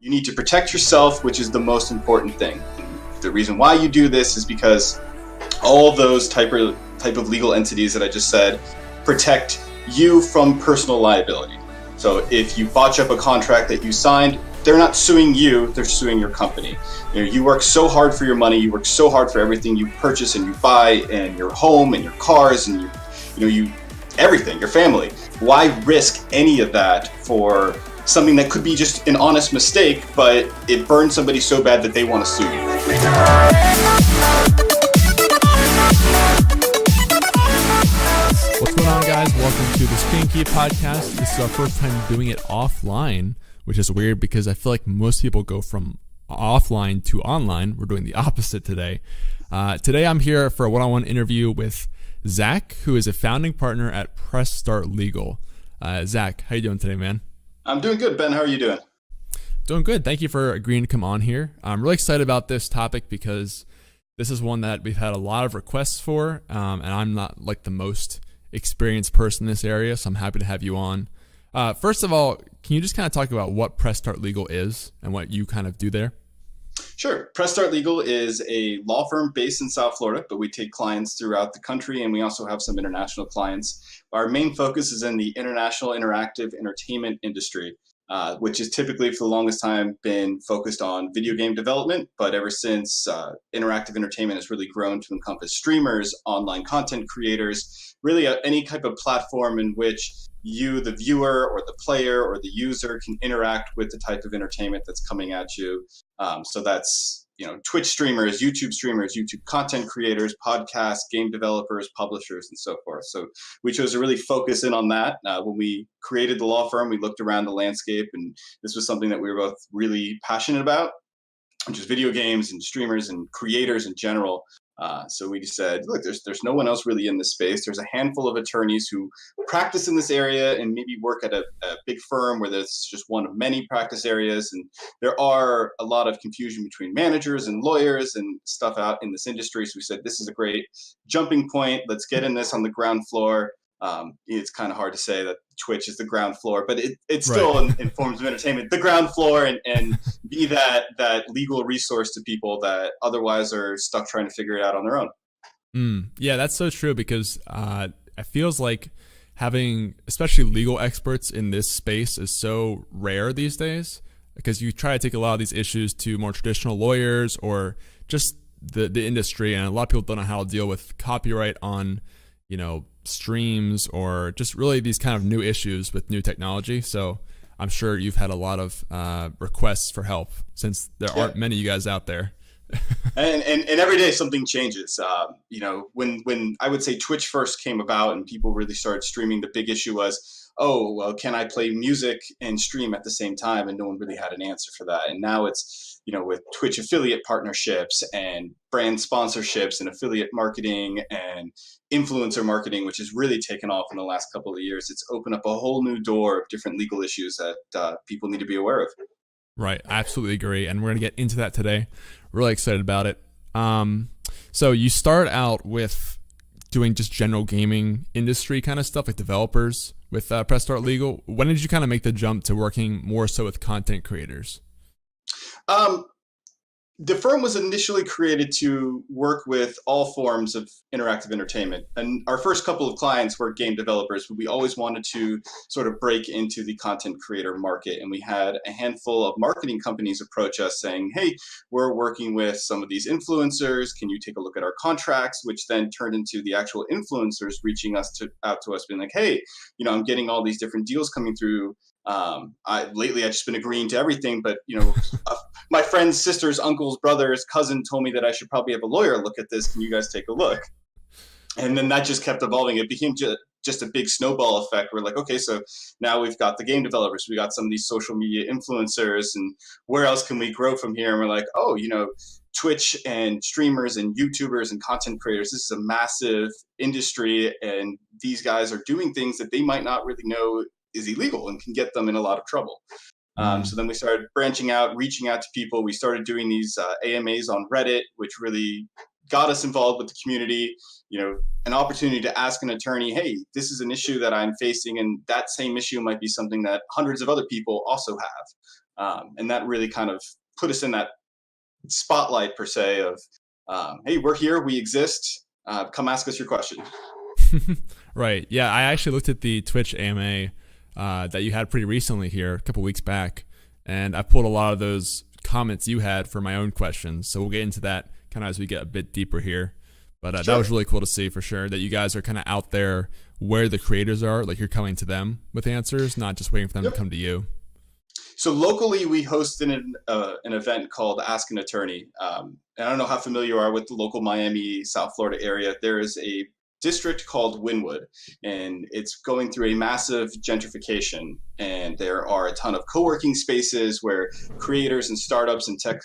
You need to protect yourself, which is the most important thing. The reason why you do this is because all those type of legal entities that I just said protect you from personal liability. So if you botch up a contract that you signed, they're not suing you, they're suing your company. You work so hard for your money, you work so hard for everything you purchase and you buy, and your home and your cars and you everything, your family. Why risk any of that for something that could be just an honest mistake, but it burned somebody so bad that they want to sue you? What's going on, guys? Welcome to the GreenChord podcast. This is our first time doing it offline, which is weird because I feel like most people go from offline to online. We're doing the opposite today. Today I'm here for a one-on-one interview with Zac, who is a founding partner at Press Start Legal. Zac, how you doing today, man? I'm doing good, Ben. How are you doing? Doing good. Thank you for agreeing to come on here. I'm really excited about this topic because this is one that we've had a lot of requests for, and I'm not like the most experienced person in this area, so I'm happy to have you on. First of all, can you just kind of talk about what Press Start Legal is and what you kind of do there? Sure. Press Start Legal is a law firm based in South Florida, but we take clients throughout the country, and we also have some international clients. Our main focus is in the international interactive entertainment industry, which has typically for the longest time been focused on video game development. But ever since interactive entertainment has really grown to encompass streamers, online content creators, really any type of platform in which you, the viewer or the player or the user, can interact with the type of entertainment that's coming at you. So that's, Twitch streamers, YouTube content creators, podcasts, game developers, publishers, and so forth. So we chose to really focus in on that. When we created the law firm, we looked around the landscape, and this was something that we were both really passionate about, which is video games and streamers and creators in general. So we just said, look, there's no one else really in this space. There's a handful of attorneys who practice in this area and maybe work at a big firm where there's just one of many practice areas. And there are a lot of confusion between managers and lawyers and stuff out in this industry. So we said, this is a great jumping point. Let's get in this on the ground floor. It's kind of hard to say that Twitch is the ground floor, but it's still Right. in forms of entertainment, the ground floor, and be that legal resource to people that otherwise are stuck trying to figure it out on their own. Yeah, that's so true because it feels like having especially legal experts in this space is so rare these days because you try to take a lot of these issues to more traditional lawyers or just the industry, and a lot of people don't know how to deal with copyright on streams or just really these kind of new issues with new technology. So I'm sure you've had a lot of requests for help since there aren't many of you guys out there. and every day something changes. When I would say Twitch first came about and people really started streaming, the big issue was, oh, well, can I play music and stream at the same time? And no one really had an answer for that. And now it's, with Twitch affiliate partnerships and brand sponsorships and affiliate marketing and influencer marketing, which has really taken off in the last couple of years. It's opened up a whole new door of different legal issues that people need to be aware of. Right. I absolutely agree. And we're going to get into that today. Really excited about it. So you start out with doing just general gaming industry kind of stuff like developers with Press Start Legal. When did you kind of make the jump to working more so with content creators? The firm was initially created to work with all forms of interactive entertainment. And our first couple of clients were game developers, but we always wanted to sort of break into the content creator market. And we had a handful of marketing companies approach us saying, hey, we're working with some of these influencers. Can you take a look at our contracts? Which then turned into the actual influencers reaching out to us being like, hey, I'm getting all these different deals coming through. Lately I've just been agreeing to everything, but my friends, sisters, uncles, brothers, cousin told me that I should probably have a lawyer look at this. Can you guys take a look? And then that just kept evolving. It became just a big snowball effect. We're like, okay, so now we've got the game developers, we got some of these social media influencers, and where else can we grow from here? And we're like, oh, Twitch and streamers and YouTubers and content creators, this is a massive industry, and these guys are doing things that they might not really know is illegal and can get them in a lot of trouble. So then we started branching out, reaching out to people. We started doing these AMAs on Reddit, which really got us involved with the community. An opportunity to ask an attorney, hey, this is an issue that I'm facing, and that same issue might be something that hundreds of other people also And that really kind of put us in that spotlight per se of, hey, we're here, we exist, come ask us your question. Right. Yeah, I actually looked at the Twitch AMA that you had pretty recently here, a couple weeks back, and I pulled a lot of those comments you had for my own questions. So we'll get into that kind of as we get a bit deeper here. But Sure. That was really cool to see for sure, that you guys are kind of out there where the creators are, like you're coming to them with answers, not just waiting for them Yep. to come to you. So locally, we host an event called Ask an Attorney. And I don't know how familiar you are with the local Miami, South Florida area. There is a district called Wynwood, and it's going through a massive gentrification. And there are a ton of co-working spaces where creators and startups and tech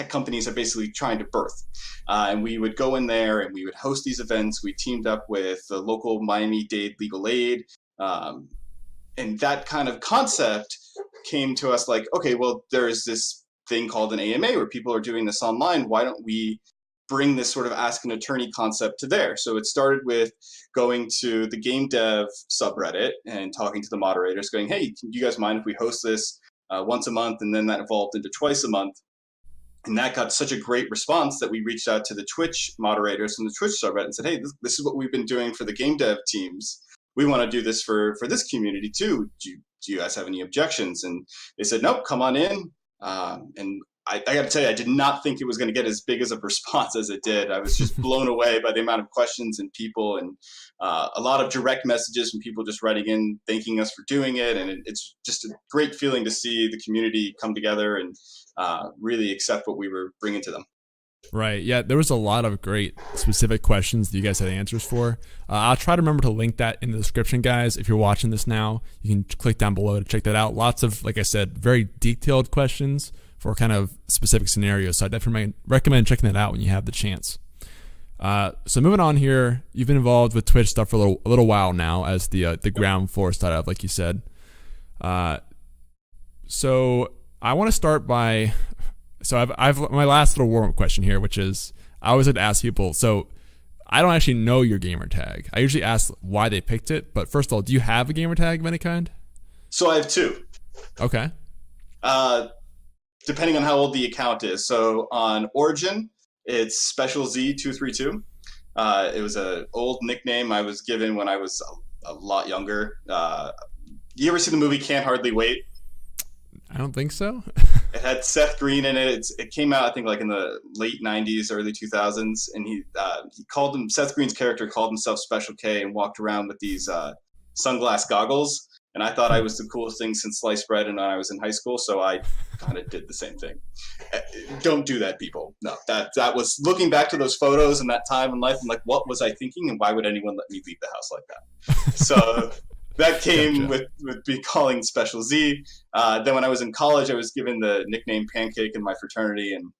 companies are basically trying to birth. And we would go in there and we would host these events. We teamed up with the local Miami-Dade legal aid. And that kind of concept came to us like, okay, well, there's this thing called an AMA where people are doing this online. Why don't we bring this sort of ask an attorney concept to there? So it started with going to the game dev subreddit and talking to the moderators going, hey, do you guys mind if we host this once a month? And then that evolved into twice a month. And that got such a great response that we reached out to the Twitch moderators from the Twitch subreddit and said, hey, this is what we've been doing for the game dev teams. We want to do this for this community too. Do you guys have any objections? And they said, nope, come on in. And I got to tell you, I did not think it was going to get as big as a response as it did. I was just blown away by the amount of questions and people, and a lot of direct messages from people just writing in, thanking us for doing it. And it's just a great feeling to see the community come together and really accept what we were bringing to them. Right. Yeah, there was a lot of great specific questions that you guys had answers for. I'll try to remember to link that in the description, guys. If you're watching this now, you can click down below to check that out. Lots of, like I said, very detailed questions for kind of specific scenarios. So I definitely recommend checking that out when you have the chance. So moving on here, you've been involved with Twitch stuff for a little while now as the ground floor startup, like you said. So I want to start by... So I've my last little warm-up question here, which is I always like to ask people, so I don't actually know your gamer tag. I usually ask why they picked it, but first of all, do you have a gamer tag of any kind? So I have two. Okay. Depending on how old the account is. So on Origin, it's Special Z232. It was an old nickname I was given when I was a lot younger. You ever see the movie Can't Hardly Wait? I don't think so. It had Seth Green in it. It came out, I think, like in the late 90s, early 2000s. And he called him, Seth Green's character called himself Special K and walked around with these sunglass goggles. And I thought I was the coolest thing since sliced bread and when I was in high school. So I kind of did the same thing. Don't do that, people. No, that was looking back to those photos and that time in life. I'm like, what was I thinking? And why would anyone let me leave the house like that? So that came Gotcha. with me calling Special Z. Then when I was in college, I was given the nickname Pancake in my fraternity, and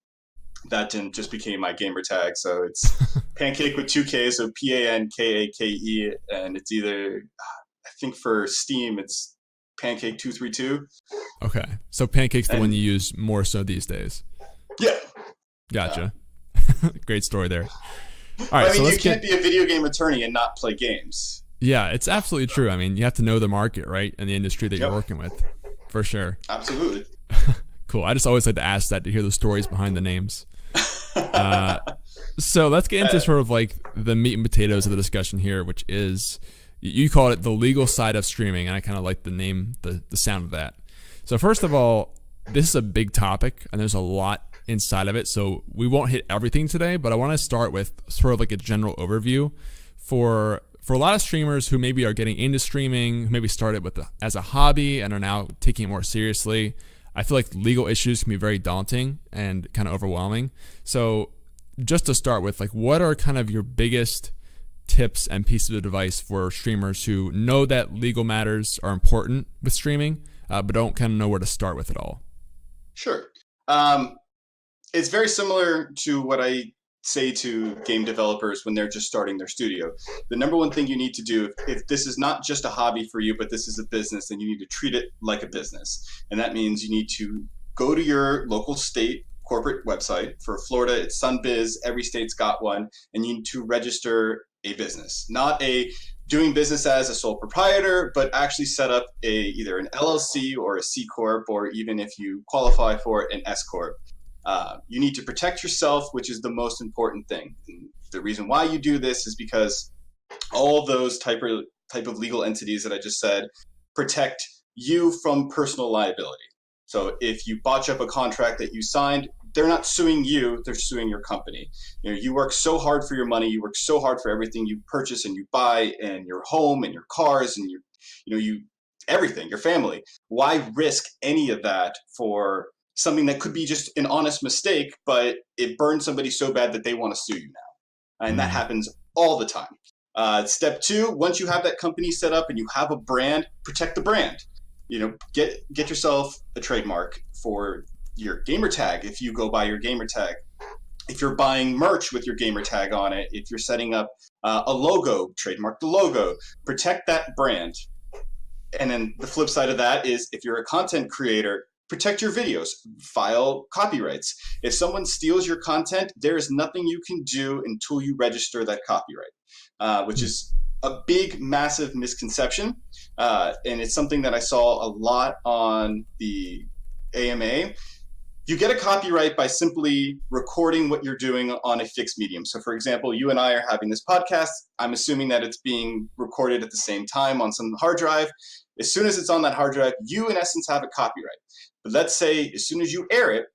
that just became my gamer tag. So it's Pancake with two Ks, so Pankake, and it's either, I think for Steam, it's Pancake 232. Okay. So Pancake's the one you use more so these days. Yeah. Gotcha. Great story there. All right. I mean, so you can't be a video game attorney and not play games. Yeah, it's absolutely true. I mean, you have to know the market, right? And the industry that you're working with. For sure. Absolutely. Cool. I just always like to ask that to hear the stories behind the names. So let's get into sort of like the meat and potatoes of the discussion here, which is, you call it the legal side of streaming, and I kind of like the name, the sound of that. So first of all, this is a big topic, and there's a lot inside of it, so we won't hit everything today, but I want to start with sort of like a general overview for a lot of streamers who maybe are getting into streaming, who maybe started with as a hobby and are now taking it more seriously. I feel like legal issues can be very daunting and kind of overwhelming. So just to start with, like, what are kind of your biggest tips and pieces of advice for streamers who know that legal matters are important with streaming, but don't kind of know where to start with it all? Sure. It's very similar to what I say to game developers when they're just starting their studio. The number one thing you need to do, if this is not just a hobby for you, but this is a business, then you need to treat it like a business. And that means you need to go to your local state corporate website. For Florida, it's SunBiz. Every state's got one. And you need to register a business, not a doing business as a sole proprietor, but actually set up either an LLC or a C-Corp, or even if you qualify for it, an S-Corp. You need to protect yourself, which is the most important thing. And the reason why you do this is because all those type of legal entities that I just said protect you from personal liability. So if you botch up a contract that you signed, they're not suing you, they're suing your company. You work so hard for your money, you work so hard for everything you purchase and you buy, and your home and your cars and you everything, your family. Why risk any of that for something that could be just an honest mistake, but it burned somebody so bad that they want to sue you now? And that happens all the time. Step 2, once you have that company set up and you have a brand, protect the brand. Get yourself a trademark for your gamer tag if you go by your gamer tag. If you're buying merch with your gamer tag on it, if you're setting up a logo, trademark the logo, protect that brand. And then the flip side of that is if you're a content creator, protect your videos, file copyrights. If someone steals your content, there is nothing you can do until you register that copyright, which is a big, massive misconception. And it's something that I saw a lot on the AMA. You get a copyright by simply recording what you're doing on a fixed medium. So for example, you and I are having this podcast. I'm assuming that it's being recorded at the same time on some hard drive. As soon as it's on that hard drive, you in essence have a copyright. But let's say as soon as you air it,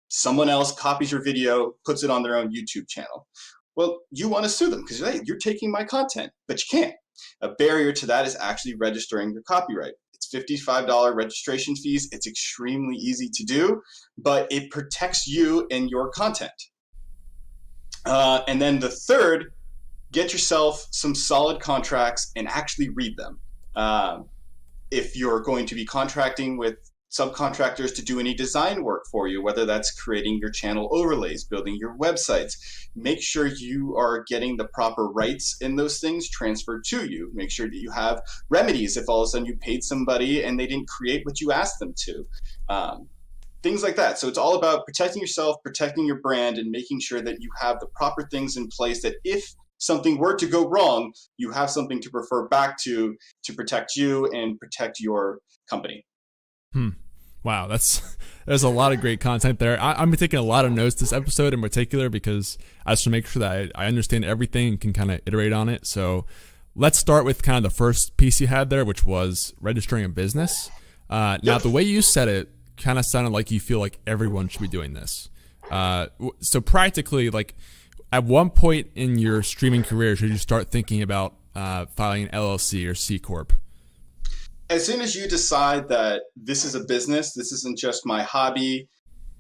someone else copies your video, puts it on their own YouTube channel. Well, you want to sue them because hey, you're taking my content, but you can't. A barrier to that is actually registering your copyright. It's $55 registration fees. It's extremely easy to do, but it protects you and your content. And then the third, get yourself some solid contracts and actually read them. If you're going to be contracting with subcontractors to do any design work for you, whether that's creating your channel overlays, building your websites, make sure you are getting the proper rights in those things transferred to you. Make sure that you have remedies if all of a sudden you paid somebody and they didn't create what you asked them to. Things like that. So it's all about protecting yourself, protecting your brand, and making sure that you have the proper things in place that if something were to go wrong, you have something to refer back to protect you and protect your company. Wow, there's a lot of great content there. I'm taking a lot of notes this episode in particular because I just want to make sure that I understand everything and can kind of iterate on it. So let's start with kind of the first piece you had there, which was registering a business. Now, the way you said it kind of sounded like you feel like everyone should be doing this. So practically, like at one point in your streaming career, should you start thinking about filing an LLC or C-Corp? As soon as you decide that this is a business, this isn't just my hobby,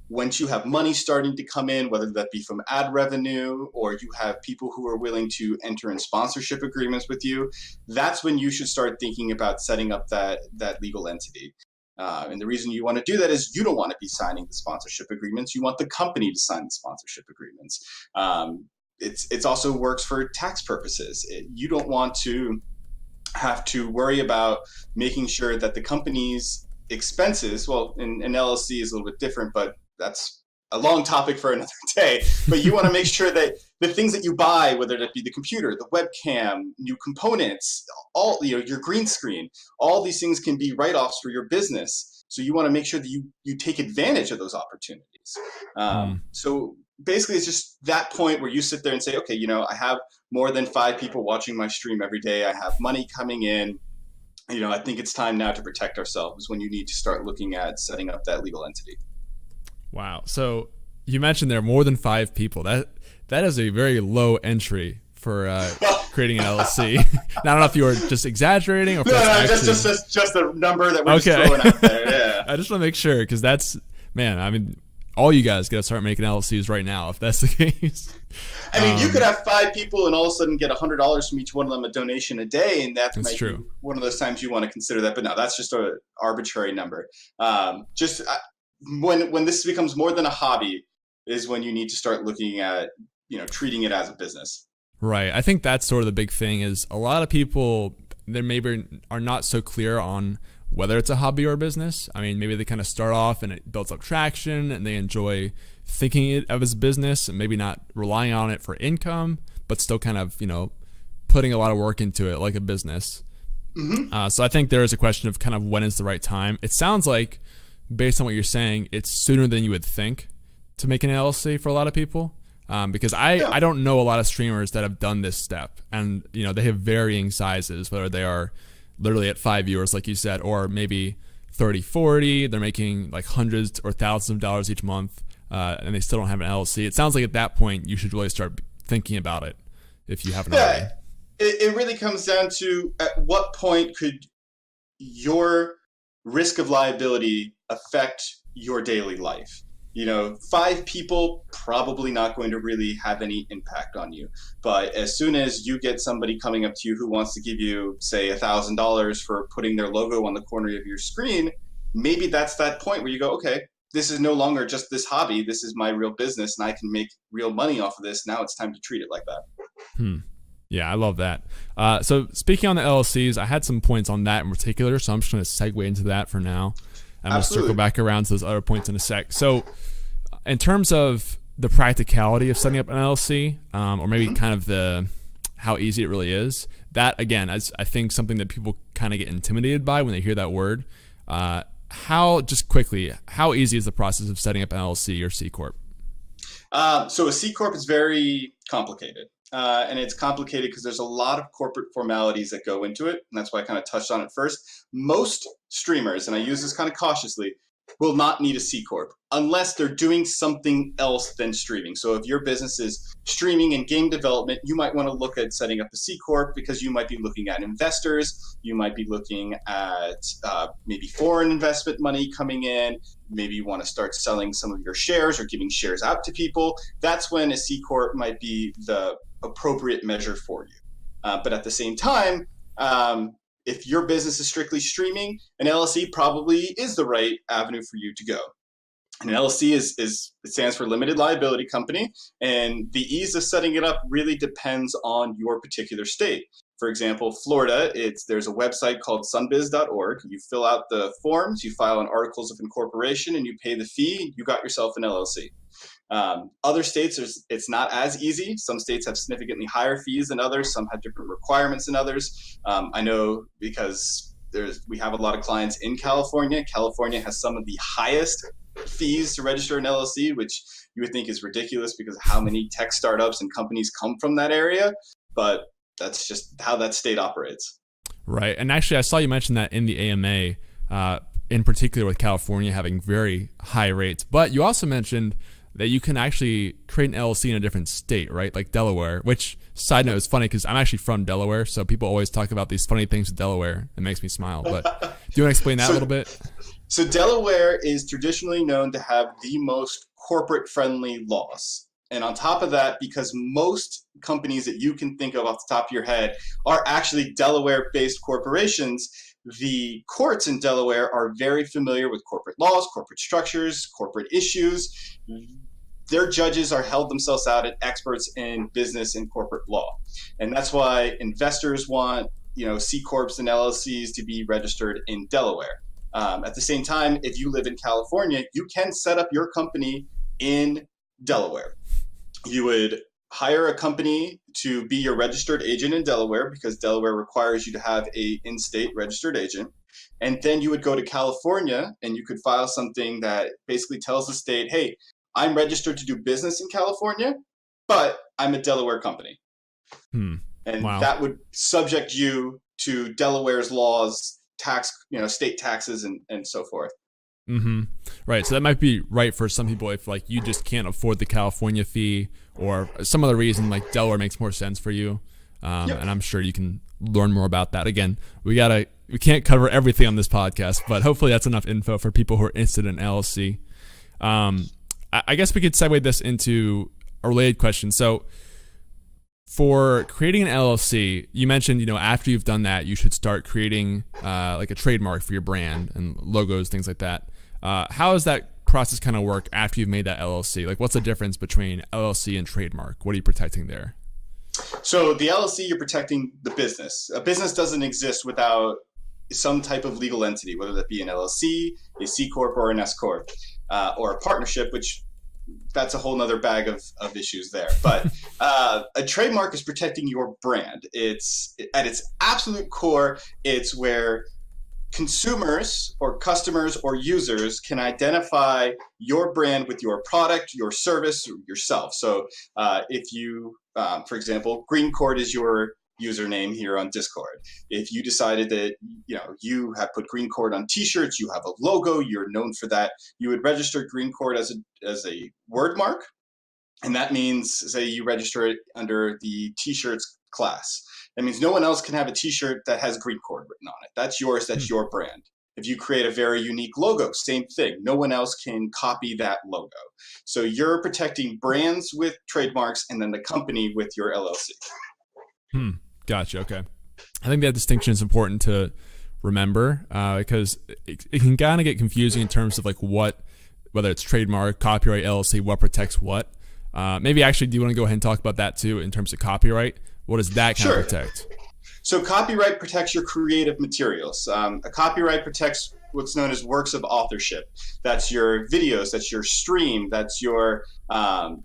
once you have money starting to come in, whether that be from ad revenue or you have people who are willing to enter in sponsorship agreements with you, that's when you should start thinking about setting up that legal entity. And the reason you want to do that is you don't want to be signing the sponsorship agreements. You want the company to sign the sponsorship agreements. It's also works for tax purposes. You don't want to have to worry about making sure that the company's expenses, well, an LLC is a little bit different, but that's a long topic for another day. But you want to make sure that the things that you buy, whether that be the computer, the webcam, new components, all your green screen, all these things can be write-offs for your business. So you want to make sure that you take advantage of those opportunities. So basically, it's just that point where you sit there and say, okay, I have more than 5 people watching my stream every day. I have money coming in. I think it's time now to protect ourselves when you need to start looking at setting up that legal entity. Wow. So you mentioned there are more than 5 people. That is a very low entry for creating an LLC. I don't know if you were just exaggerating or if just a number that we're just throwing out there. Yeah. I just want to make sure because all you guys got to start making LLCs right now if that's the case. You could have 5 people and all of a sudden get $100 from each one of them, a donation a day, and that might be one of those times you want to consider that. But no, that's just an arbitrary number. When this becomes more than a hobby is when you need to start looking at treating it as a business. Right. I think that's sort of the big thing is a lot of people they maybe are not so clear on whether it's a hobby or a business. Maybe they kind of start off and it builds up traction and they enjoy thinking it of as a business and maybe not relying on it for income, but still kind of, putting a lot of work into it like a business. So I think there is a question of kind of when is the right time. It sounds like, based on what you're saying, it's sooner than you would think to make an LLC for a lot of people. Because I don't know a lot of streamers that have done this step, and they have varying sizes, whether they are literally at 5 viewers, like you said, or maybe 30, 40. They're making like hundreds or thousands of dollars each month, and they still don't have an LLC. It sounds like at that point you should really start thinking about it if you haven't already. It really comes down to at what point could your risk of liability affect your daily life. 5 people probably not going to really have any impact on you. But as soon as you get somebody coming up to you who wants to give you, say, $1,000 for putting their logo on the corner of your screen, maybe that's that point where you go, okay, this is no longer just this hobby. This is my real business, and I can make real money off of this. Now it's time to treat it like that. Yeah, I love that. So speaking on the LLCs, I had some points on that in particular, so I'm just going to segue into that for now. I'm going to circle back around to those other points in a sec. So in terms of the practicality of setting up an LLC, or maybe kind of how easy it really is, that, again, is I think something that people kind of get intimidated by when they hear that word. Just quickly, how easy is the process of setting up an LLC or C-Corp? So a C-Corp is very complicated. And it's complicated because there's a lot of corporate formalities that go into it. And that's why I kind of touched on it first. Most streamers, and I use this kind of cautiously, will not need a C-Corp unless they're doing something else than streaming. So if your business is streaming and game development, you might want to look at setting up a C-Corp because you might be looking at investors. You might be looking at maybe foreign investment money coming in. Maybe you want to start selling some of your shares or giving shares out to people. That's when a C-Corp might be the appropriate measure for you. But at the same time, if your business is strictly streaming, an LLC probably is the right avenue for you to go. An LLC it stands for limited liability company, and the ease of setting it up really depends on your particular state. For example, Florida, there's a website called sunbiz.org. You fill out the forms, you file an articles of incorporation, and you pay the fee. You got yourself an LLC. Other states, it's not as easy. Some states have significantly higher fees than others. Some have different requirements than others. I know because we have a lot of clients in California. California has some of the highest fees to register an LLC, which you would think is ridiculous because of how many tech startups and companies come from that area. But that's just how that state operates. Right. And actually, I saw you mention that in the AMA, in particular with California having very high rates. But you also mentioned that you can actually create an LLC in a different state, right? Like Delaware, which, side note, is funny because I'm actually from Delaware. So people always talk about these funny things with Delaware. It makes me smile. But do you want to explain that a little bit? So Delaware is traditionally known to have the most corporate-friendly laws. And on top of that, because most companies that you can think of off the top of your head are actually Delaware-based corporations, the courts in Delaware are very familiar with corporate laws, corporate structures, corporate issues. Their judges are held themselves out as experts in business and corporate law. And that's why investors want, C-Corps and LLCs to be registered in Delaware. At the same time, if you live in California, you can set up your company in Delaware. You would hire a company to be your registered agent in Delaware because Delaware requires you to have a in-state registered agent. And then you would go to California and you could file something that basically tells the state, hey, I'm registered to do business in California, but I'm a Delaware company. And that would subject you to Delaware's laws, state taxes and so forth. Mm-hmm. Right. So that might be right for some people if like you just can't afford the California fee or some other reason like Delaware makes more sense for you. And I'm sure you can learn more about that. Again, we can't cover everything on this podcast, but hopefully that's enough info for people who are interested in LLC. I guess we could segue this into a related question. So for creating an LLC, you mentioned, after you've done that, you should start creating like a trademark for your brand and logos, things like that. How does that process kind of work after you've made that LLC? Like, what's the difference between LLC and trademark? What are you protecting there? So the LLC, you're protecting the business. A business doesn't exist without some type of legal entity, whether that be an LLC, a C-Corp, or an S-Corp, or a partnership, which that's a whole nother bag of issues there. But a trademark is protecting your brand. It's at its absolute core, it's where consumers or customers or users can identify your brand with your product, your service, or yourself. So if you, for example, GreenChord is your username here on Discord. If you decided that you have put GreenChord on T-shirts, you have a logo, you're known for that, you would register GreenChord as a word mark, and that means, say, you register it under the T-shirts class. That means no one else can have a T-shirt that has GreenChord written on it. That's yours. That's your brand. If you create a very unique logo, same thing. No one else can copy that logo. So you're protecting brands with trademarks and then the company with your LLC. Gotcha. Okay. I think that distinction is important to remember because it can kind of get confusing in terms of like whether it's trademark, copyright, LLC, what protects what. Maybe actually, do you want to go ahead and talk about that too in terms of copyright? What does that kind of protect? So copyright protects your creative materials. A copyright protects what's known as works of authorship. That's your videos, that's your stream, that's your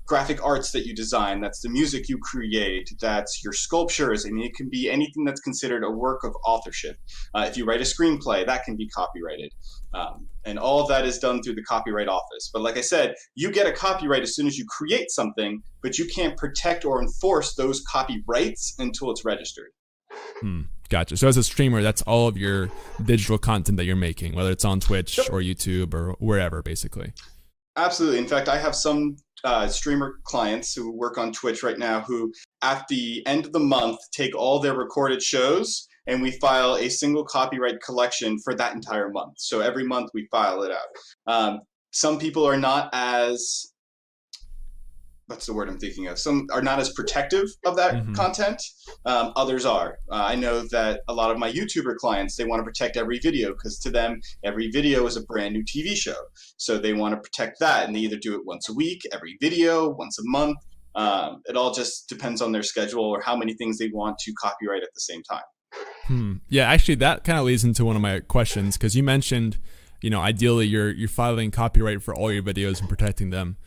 graphic arts that you design, that's the music you create, that's your sculptures. I mean, it can be anything that's considered a work of authorship. If you write a screenplay, that can be copyrighted. And all of that is done through the Copyright Office. But like I said, you get a copyright as soon as you create something, but you can't protect or enforce those copyrights until it's registered. Gotcha. So as a streamer, that's all of your digital content that you're making, whether it's on Twitch or YouTube or wherever, basically. Absolutely. In fact, I have some streamer clients who work on Twitch right now who, at the end of the month, take all their recorded shows and we file a single copyright collection for that entire month. So every month we file it out. Some people are not as, what's the word I'm thinking of? Some are not as protective of that content. Others are. I know that a lot of my YouTuber clients, they want to protect every video because to them, every video is a brand new TV show. So they want to protect that and they either do it once a week, every video, once a month. It all just depends on their schedule or how many things they want to copyright at the same time. Yeah, actually, that kind of leads into one of my questions because you mentioned, ideally you're filing copyright for all your videos and protecting them.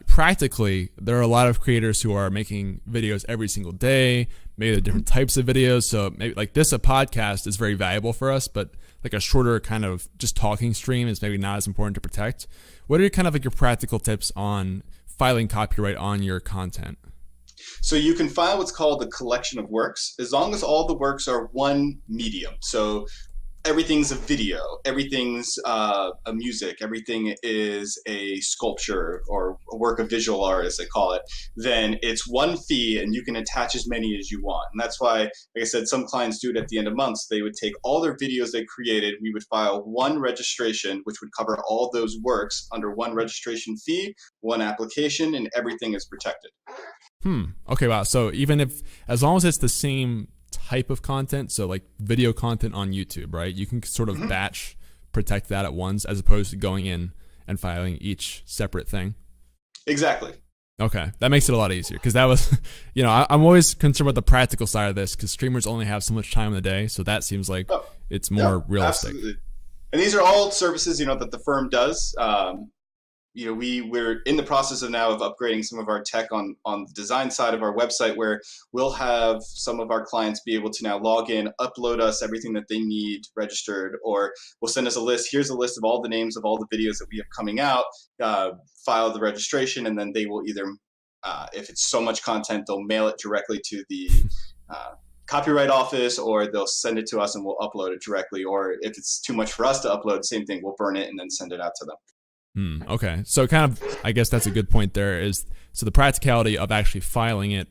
Practically, there are a lot of creators who are making videos every single day. Maybe they're different types of videos. So maybe like this, a podcast is very valuable for us, but like a shorter kind of just talking stream is maybe not as important to protect. What are kind of like your practical tips on filing copyright on your content? So you can file what's called a collection of works, as long as all the works are one medium. So everything's a video, everything's a music, everything is a sculpture or a work of visual art, as they call it, then it's one fee and you can attach as many as you want. And that's why, like I said, some clients do it at the end of months. They would take all their videos they created, we would file one registration, which would cover all those works under one registration fee, one application, and everything is protected. Okay, wow. So as long as it's the same type of content, so like video content on YouTube, right? You can sort of batch protect that at once as opposed to going in and filing each separate thing. Exactly. Okay, that makes it a lot easier because that was, I'm always concerned about the practical side of this because streamers only have so much time in the day, so that seems like it's more realistic. Absolutely. And these are all services, that the firm does. We're in the process of upgrading some of our tech on the design side of our website, where we'll have some of our clients be able to now log in, upload us everything that they need registered, or will send us a list. Here's a list of all the names of all the videos that we have coming out, file the registration, and then they will either, if it's so much content, they'll mail it directly to the Copyright Office, or they'll send it to us and we'll upload it directly. Or if it's too much for us to upload, same thing, we'll burn it and then send it out to them. Okay. So kind of, I guess that's a good point there so the practicality of actually filing it,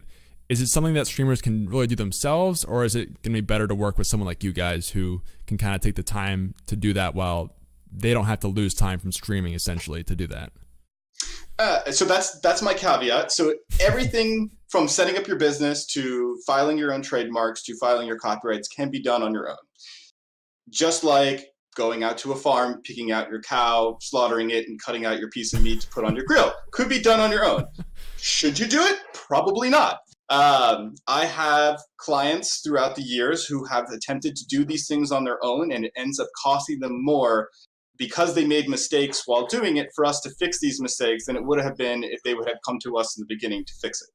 is it something that streamers can really do themselves, or is it going to be better to work with someone like you guys who can kind of take the time to do that while they don't have to lose time from streaming essentially to do that? So that's my caveat. So everything from setting up your business to filing your own trademarks to filing your copyrights can be done on your own. Just like going out to a farm, picking out your cow, slaughtering it, and cutting out your piece of meat to put on your grill. Could be done on your own. Should you do it? Probably not. I have clients throughout the years who have attempted to do these things on their own, and it ends up costing them more because they made mistakes while doing it, for us to fix these mistakes than it would have been if they would have come to us in the beginning to fix it.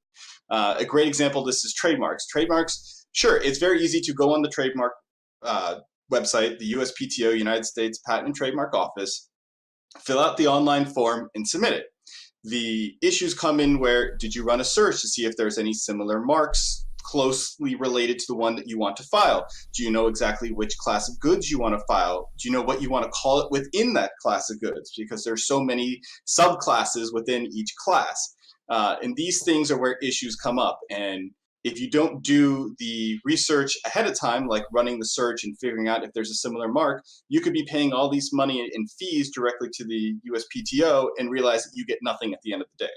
A great example of this is trademarks. Trademarks, sure, it's very easy to go on the trademark website, the USPTO, United States Patent and Trademark Office, fill out the online form and submit it. The issues come in where, did you run a search to see if there's any similar marks closely related to the one that you want to file? Do you know exactly which class of goods you want to file? Do you know what you want to call it within that class of goods? Because there's so many subclasses within each class. And these things are where issues come up. And if you don't do the research ahead of time, like running the search and figuring out if there's a similar mark, you could be paying all these money in fees directly to the USPTO and realize that you get nothing at the end of the day.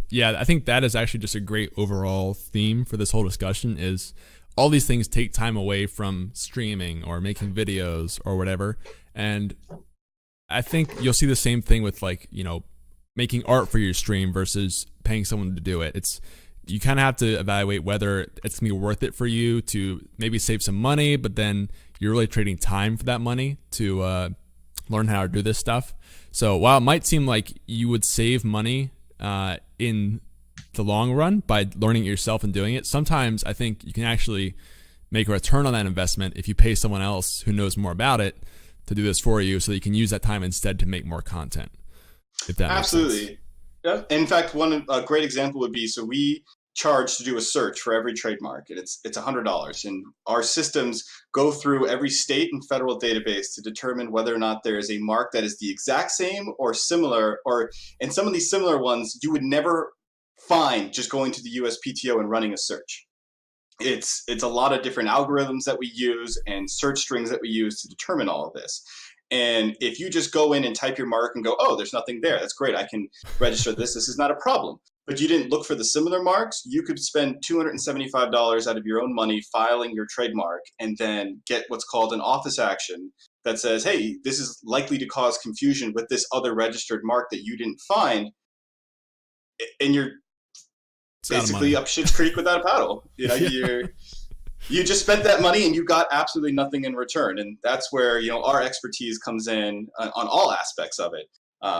Yeah, I think that is actually just a great overall theme for this whole discussion is all these things take time away from streaming or making videos or whatever. And I think you'll see the same thing with making art for your stream versus paying someone to do it. You kind of have to evaluate whether it's going to be worth it for you to maybe save some money, but then you're really trading time for that money to learn how to do this stuff. So while it might seem like you would save money in the long run by learning it yourself and doing it, sometimes I think you can actually make a return on that investment if you pay someone else who knows more about it to do this for you so that you can use that time instead to make more content. If that makes sense. Absolutely. Yeah. In fact, a great example would be, so we charge to do a search for every trademark, and it's $100, and our systems go through every state and federal database to determine whether or not there is a mark that is the exact same or similar, and some of these similar ones you would never find just going to the USPTO and running a search. It's a lot of different algorithms that we use and search strings that we use to determine all of this. And if you just go in and type your mark and go, oh, there's nothing there, that's great, I can register this is not a problem. But you didn't look for the similar marks, you could spend $275 out of your own money filing your trademark and then get what's called an office action that says, hey, this is likely to cause confusion with this other registered mark that you didn't find. And you're basically up shit's creek without a paddle. You just spent that money and you got absolutely nothing in return. And that's where, our expertise comes in on all aspects of it.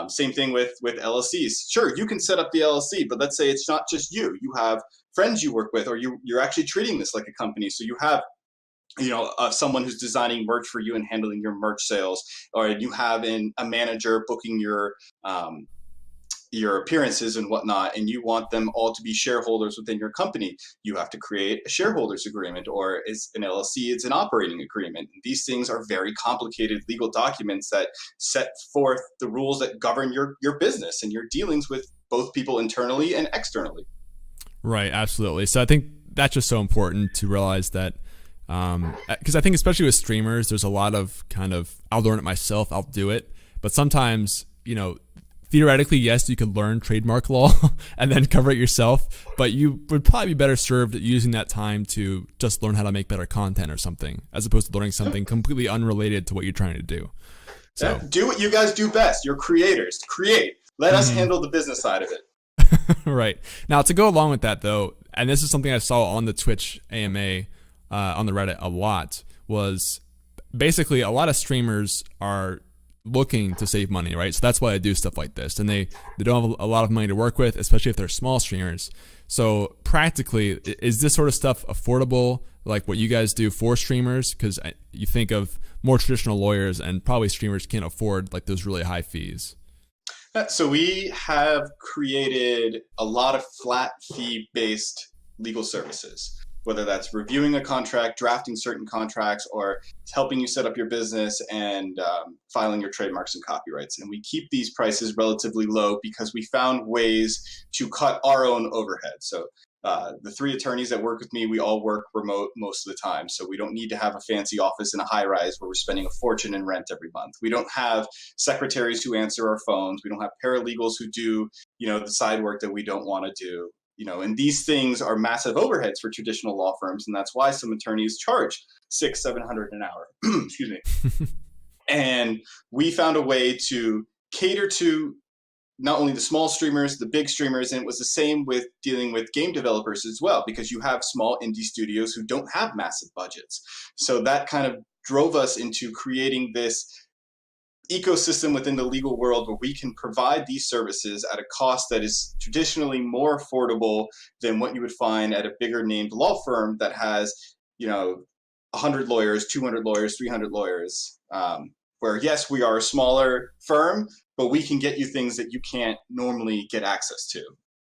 Same thing with LLCs. Sure, you can set up the LLC, but let's say it's not just you. You have friends you work with, or you're actually treating this like a company. So you have, someone who's designing merch for you and handling your merch sales, or you have a manager booking your appearances and whatnot, and you want them all to be shareholders within your company. You have to create a shareholders agreement, or is an LLC, it's an operating agreement. These things are very complicated legal documents that set forth the rules that govern your business and your dealings with both people internally and externally. Right, absolutely. So I think that's just so important to realize that, because I think especially with streamers, there's a lot of I'll learn it myself, I'll do it. But sometimes, theoretically, yes, you could learn trademark law and then cover it yourself, but you would probably be better served using that time to just learn how to make better content or something, as opposed to learning something completely unrelated to what you're trying to do. So do what you guys do best. You're creators. Create. Let us handle the business side of it. Right. Now, to go along with that, though, and this is something I saw on the Twitch AMA, on the Reddit a lot, was basically a lot of streamers are looking to save money, right? So that's why I do stuff like this, and they don't have a lot of money to work with, especially if they're small streamers. So practically, is this sort of stuff affordable, like what you guys do for streamers? Because you think of more traditional lawyers, and probably streamers can't afford like those really high fees. So we have created a lot of flat fee based legal services, whether that's reviewing a contract, drafting certain contracts, or helping you set up your business and filing your trademarks and copyrights. And we keep these prices relatively low because we found ways to cut our own overhead. So the 3 attorneys that work with me, we all work remote most of the time. So we don't need to have a fancy office in a high rise where we're spending a fortune in rent every month. We don't have secretaries who answer our phones. We don't have paralegals who do, the side work that we don't want to do. And these things are massive overheads for traditional law firms, and that's why some attorneys charge $600-700 an hour. Excuse me. And we found a way to cater to not only the small streamers, the big streamers, and it was the same with dealing with game developers as well, because you have small indie studios who don't have massive budgets. So that kind of drove us into creating this ecosystem within the legal world where we can provide these services at a cost that is traditionally more affordable than what you would find at a bigger named law firm that has, 100 lawyers, 200 lawyers, 300 lawyers. Where yes, we are a smaller firm, but we can get you things that you can't normally get access to.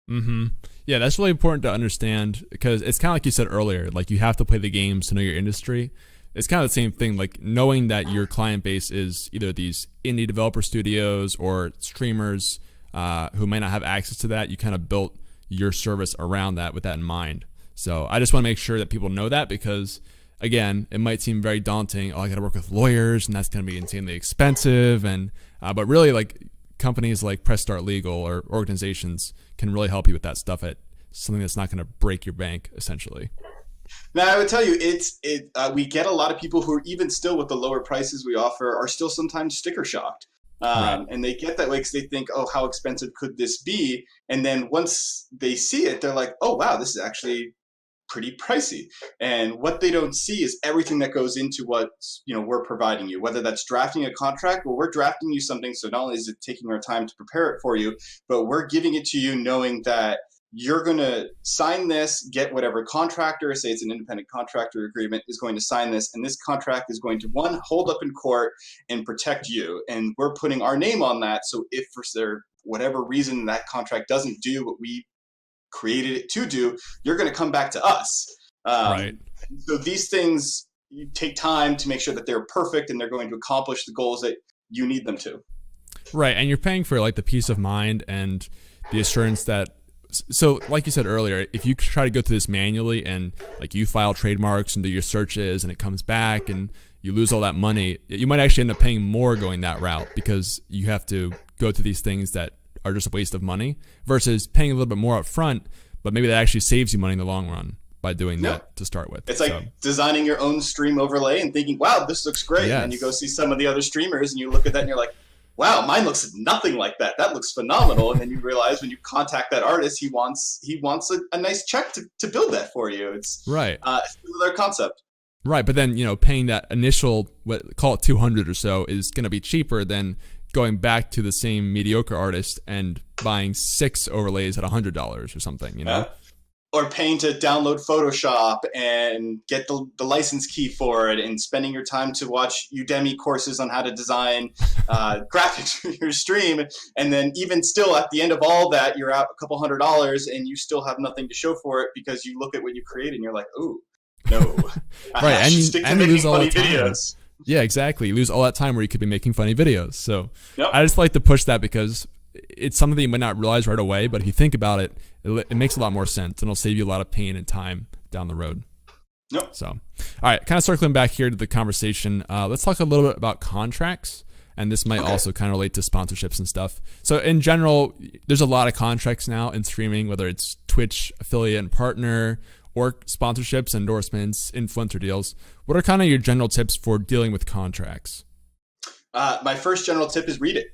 Mm-hmm. Yeah, that's really important to understand, because it's kind of like you said earlier, like you have to play the games to know your industry. It's kind of the same thing, like knowing that your client base is either these indie developer studios or streamers who might not have access to that. You kind of built your service around that with that in mind. So I just want to make sure that people know that, because again, it might seem very daunting. Oh, I got to work with lawyers, and that's going to be insanely expensive. And but really, like companies like Press Start Legal or organizations can really help you with that stuff at something that's not going to break your bank, essentially. Now, I would tell you, we get a lot of people who are even still with the lower prices we offer are still sometimes sticker shocked. Right. And they get that way because they think, oh, how expensive could this be? And then once they see it, they're like, oh, wow, this is actually pretty pricey. And what they don't see is everything that goes into what we're providing you, whether that's drafting a contract. Well, we're drafting you something, so not only is it taking our time to prepare it for you, but we're giving it to you knowing that you're going to sign this, get whatever contractor, say it's an independent contractor agreement, is going to sign this, and this contract is going to, one, hold up in court and protect you. And we're putting our name on that, so if for whatever reason that contract doesn't do what we created it to do, you're going to come back to us. Right. So these things, you take time to make sure that they're perfect and they're going to accomplish the goals that you need them to. Right. And you're paying for like the peace of mind and the assurance that, so like you said earlier, if you try to go through this manually and like you file trademarks and do your searches and it comes back and you lose all that money, you might actually end up paying more going that route, because you have to go through these things that are just a waste of money, versus paying a little bit more up front, but maybe that actually saves you money in the long run by doing that to start with. It's like designing your own stream overlay and thinking, wow, this looks great. Yes. And you go see some of the other streamers and you look at that and you're like, wow, mine looks nothing like that. That looks phenomenal. And then you realize when you contact that artist, he wants a nice check to build that for you. It's right. It's their concept. Right. But then, paying that initial, call it 200 or so, is going to be cheaper than going back to the same mediocre artist and buying 6 overlays at $100 or something, Or paying to download Photoshop and get the license key for it, and spending your time to watch Udemy courses on how to design graphics for your stream. And then even still at the end of all that, you're out a couple $100 and you still have nothing to show for it, because you look at what you created and you're like, oh, no. Right. And you lose all the time. Videos. Yeah, exactly. You lose all that time where you could be making funny videos. So I just like to push that, because it's something that you might not realize right away, but if you think about it, it makes a lot more sense, and it'll save you a lot of pain and time down the road. Yep. So, all right, kind of circling back here to the conversation, let's talk a little bit about contracts, and this might also kind of relate to sponsorships and stuff. So in general, there's a lot of contracts now in streaming, whether it's Twitch affiliate and partner, or sponsorships, endorsements, influencer deals. What are kind of your general tips for dealing with contracts? My first general tip is read it.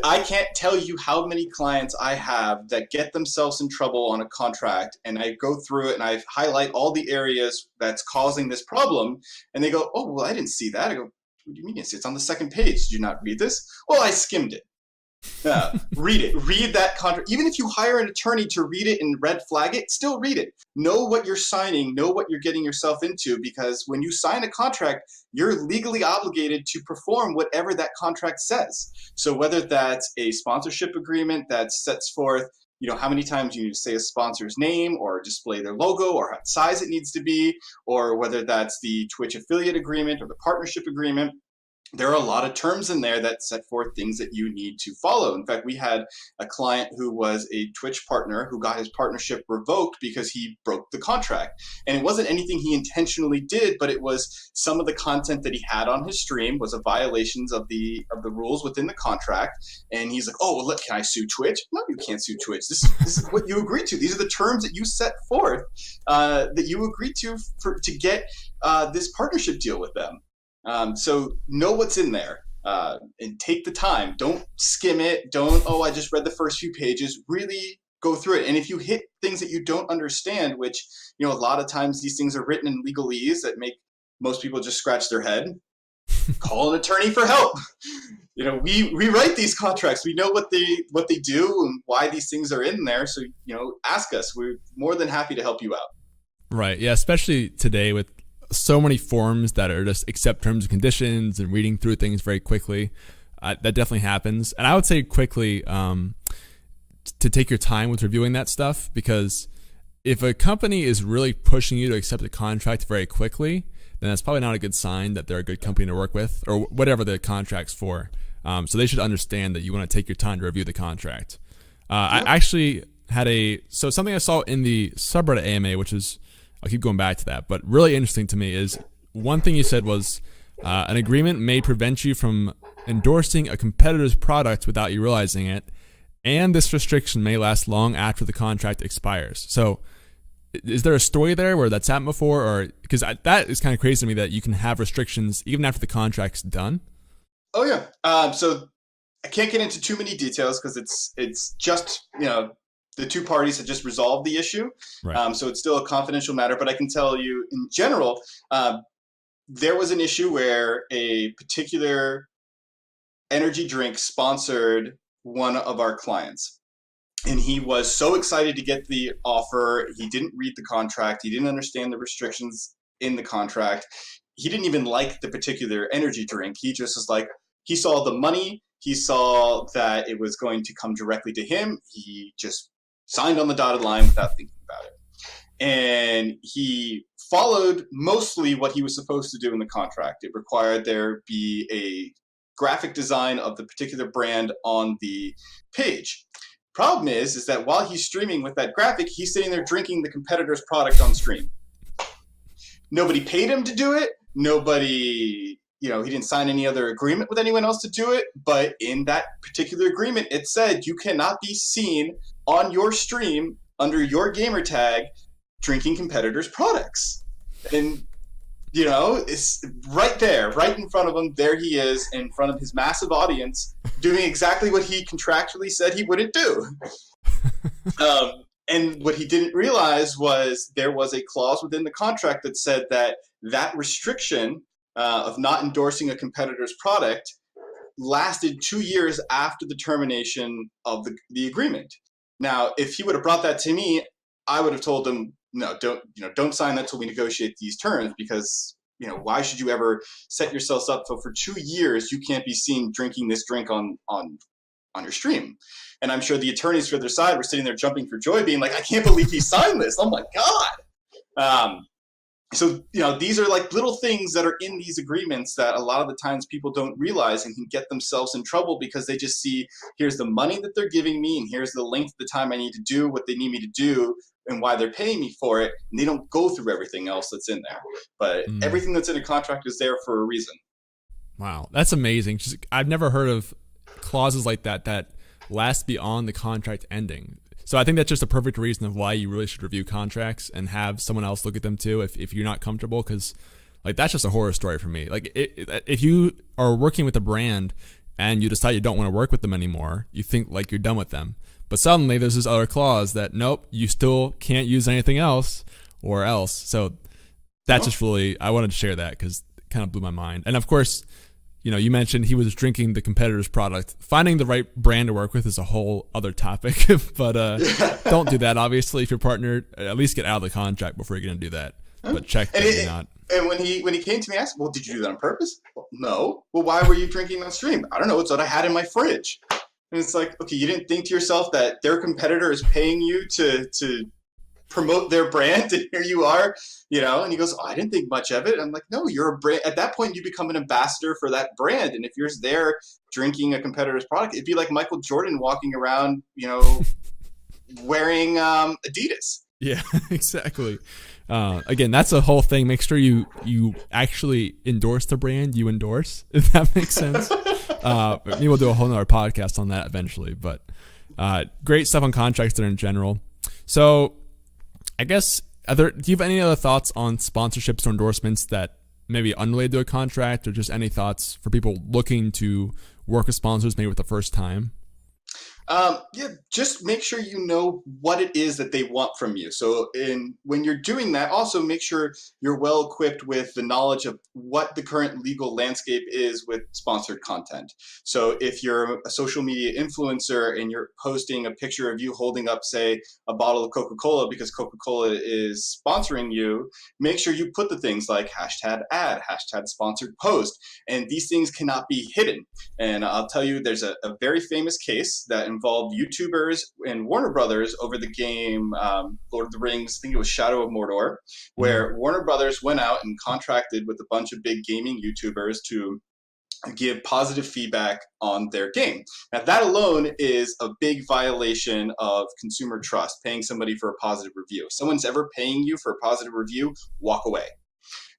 I can't tell you how many clients I have that get themselves in trouble on a contract, and I go through it and I highlight all the areas that's causing this problem, and they go, oh, well, I didn't see that. I go, what do you mean? It's on the second page. Did you not read this? Well, I skimmed it. Read it. Read that contract. Even if you hire an attorney to read it and red flag it, still read it. Know what you're signing. Know what you're getting yourself into, because when you sign a contract, you're legally obligated to perform whatever that contract says. So whether that's a sponsorship agreement that sets forth, how many times you need to say a sponsor's name or display their logo, or what size it needs to be, or whether that's the Twitch affiliate agreement or the partnership agreement, there are a lot of terms in there that set forth things that you need to follow. In fact, we had a client who was a Twitch partner who got his partnership revoked because he broke the contract. And it wasn't anything he intentionally did, but it was some of the content that he had on his stream was a violations of the rules within the contract. And he's like, oh, well, look, can I sue Twitch? No, you can't sue Twitch. This is what you agreed to. These are the terms that you set forth that you agreed to get this partnership deal with them. So know what's in there and take the time. Don't skim it. I just read the first few pages. Really go through it. And if you hit things that you don't understand, which, a lot of times these things are written in legalese that make most people just scratch their head, call an attorney for help. We write these contracts. We know what they do and why these things are in there. So, ask us. We're more than happy to help you out. Right. Yeah. Especially today with so many forms that are just accept terms and conditions and reading through things very quickly. That definitely happens. And I would say quickly to take your time with reviewing that stuff, because if a company is really pushing you to accept a contract very quickly, then that's probably not a good sign that they're a good company to work with, or whatever the contract's for. So they should understand that you want to take your time to review the contract. I actually had something I saw in the subreddit AMA, which is, I'll keep going back to that, but really interesting to me is one thing you said was an agreement may prevent you from endorsing a competitor's product without you realizing it, and this restriction may last long after the contract expires. So is there a story there where that's happened before? Or because that is kind of crazy to me that you can have restrictions even after the contract's done. Oh yeah. So I can't get into too many details because it's just, the two parties have just resolved the issue. Right. So it's still a confidential matter, but I can tell you in general, there was an issue where a particular energy drink sponsored one of our clients. And he was so excited to get the offer. He didn't read the contract. He didn't understand the restrictions in the contract. He didn't even like the particular energy drink. He just was like, he saw the money. He saw that it was going to come directly to him. He just signed on the dotted line without thinking about it. And he followed mostly what he was supposed to do in the contract. It required there be a graphic design of the particular brand on the page. Problem is that while he's streaming with that graphic, he's sitting there drinking the competitor's product on stream. Nobody paid him to do it. Nobody, he didn't sign any other agreement with anyone else to do it. But in that particular agreement, it said you cannot be seen on your stream under your gamer tag drinking competitors' products. And, it's right there, right in front of him. There he is in front of his massive audience doing exactly what he contractually said he wouldn't do. And what he didn't realize was there was a clause within the contract that said that restriction of not endorsing a competitor's product lasted 2 years after the termination of the agreement. Now, if he would have brought that to me, I would have told him, no, don't sign that till we negotiate these terms, because, why should you ever set yourselves up for 2 years you can't be seen drinking this drink on your stream? And I'm sure the attorneys for their side were sitting there jumping for joy, being like, I can't believe he signed this. Oh my God. So, these are like little things that are in these agreements that a lot of the times people don't realize and can get themselves in trouble because they just see, here's the money that they're giving me and here's the length of the time I need to do what they need me to do and why they're paying me for it. And they don't go through everything else that's in there. But everything that's in a contract is there for a reason. Wow. That's amazing. I've never heard of clauses like that last beyond the contract ending. So I think that's just a perfect reason of why you really should review contracts and have someone else look at them too if you're not comfortable, because that's just a horror story for me. If you are working with a brand and you decide you don't want to work with them anymore, you think you're done with them, but suddenly there's this other clause that nope, you still can't use anything else or else. So that's just really, I wanted to share that because it kind of blew my mind. And of course, you mentioned he was drinking the competitor's product. Finding the right brand to work with is a whole other topic, but don't do that. Obviously, if you're partnered, at least get out of the contract before you're going to do that. But check that you're not. And when he came to me, I asked, well, did you do that on purpose? Well, no. Well, why were you drinking on stream? I don't know. It's what I had in my fridge. And it's like, okay, you didn't think to yourself that their competitor is paying you to promote their brand, and here you are, and he goes, oh, I didn't think much of it. I'm like, no, you're a brand. At that point, you become an ambassador for that brand. And if you're there drinking a competitor's product, it'd be like Michael Jordan walking around, wearing Adidas. Yeah, exactly. Again, that's a whole thing. Make sure you actually endorse the brand you endorse, if that makes sense. Maybe we'll do a whole nother podcast on that eventually, but great stuff on contracts there in general. So I guess, do you have any other thoughts on sponsorships or endorsements that maybe unrelated to a contract, or just any thoughts for people looking to work with sponsors maybe for the first time? Yeah, just make sure you know what it is that they want from you. So, when you're doing that, also make sure you're well equipped with the knowledge of what the current legal landscape is with sponsored content. So, if you're a social media influencer and you're posting a picture of you holding up, say, a bottle of Coca-Cola because Coca-Cola is sponsoring you, make sure you put the things like hashtag ad, hashtag sponsored post, and these things cannot be hidden. And I'll tell you, there's a very famous case that involved YouTubers and Warner Brothers over the game Lord of the Rings. I think it was Shadow of Mordor, where Warner Brothers went out and contracted with a bunch of big gaming YouTubers to give positive feedback on their game. Now, that alone is a big violation of consumer trust, paying somebody for a positive review. If someone's ever paying you for a positive review, walk away.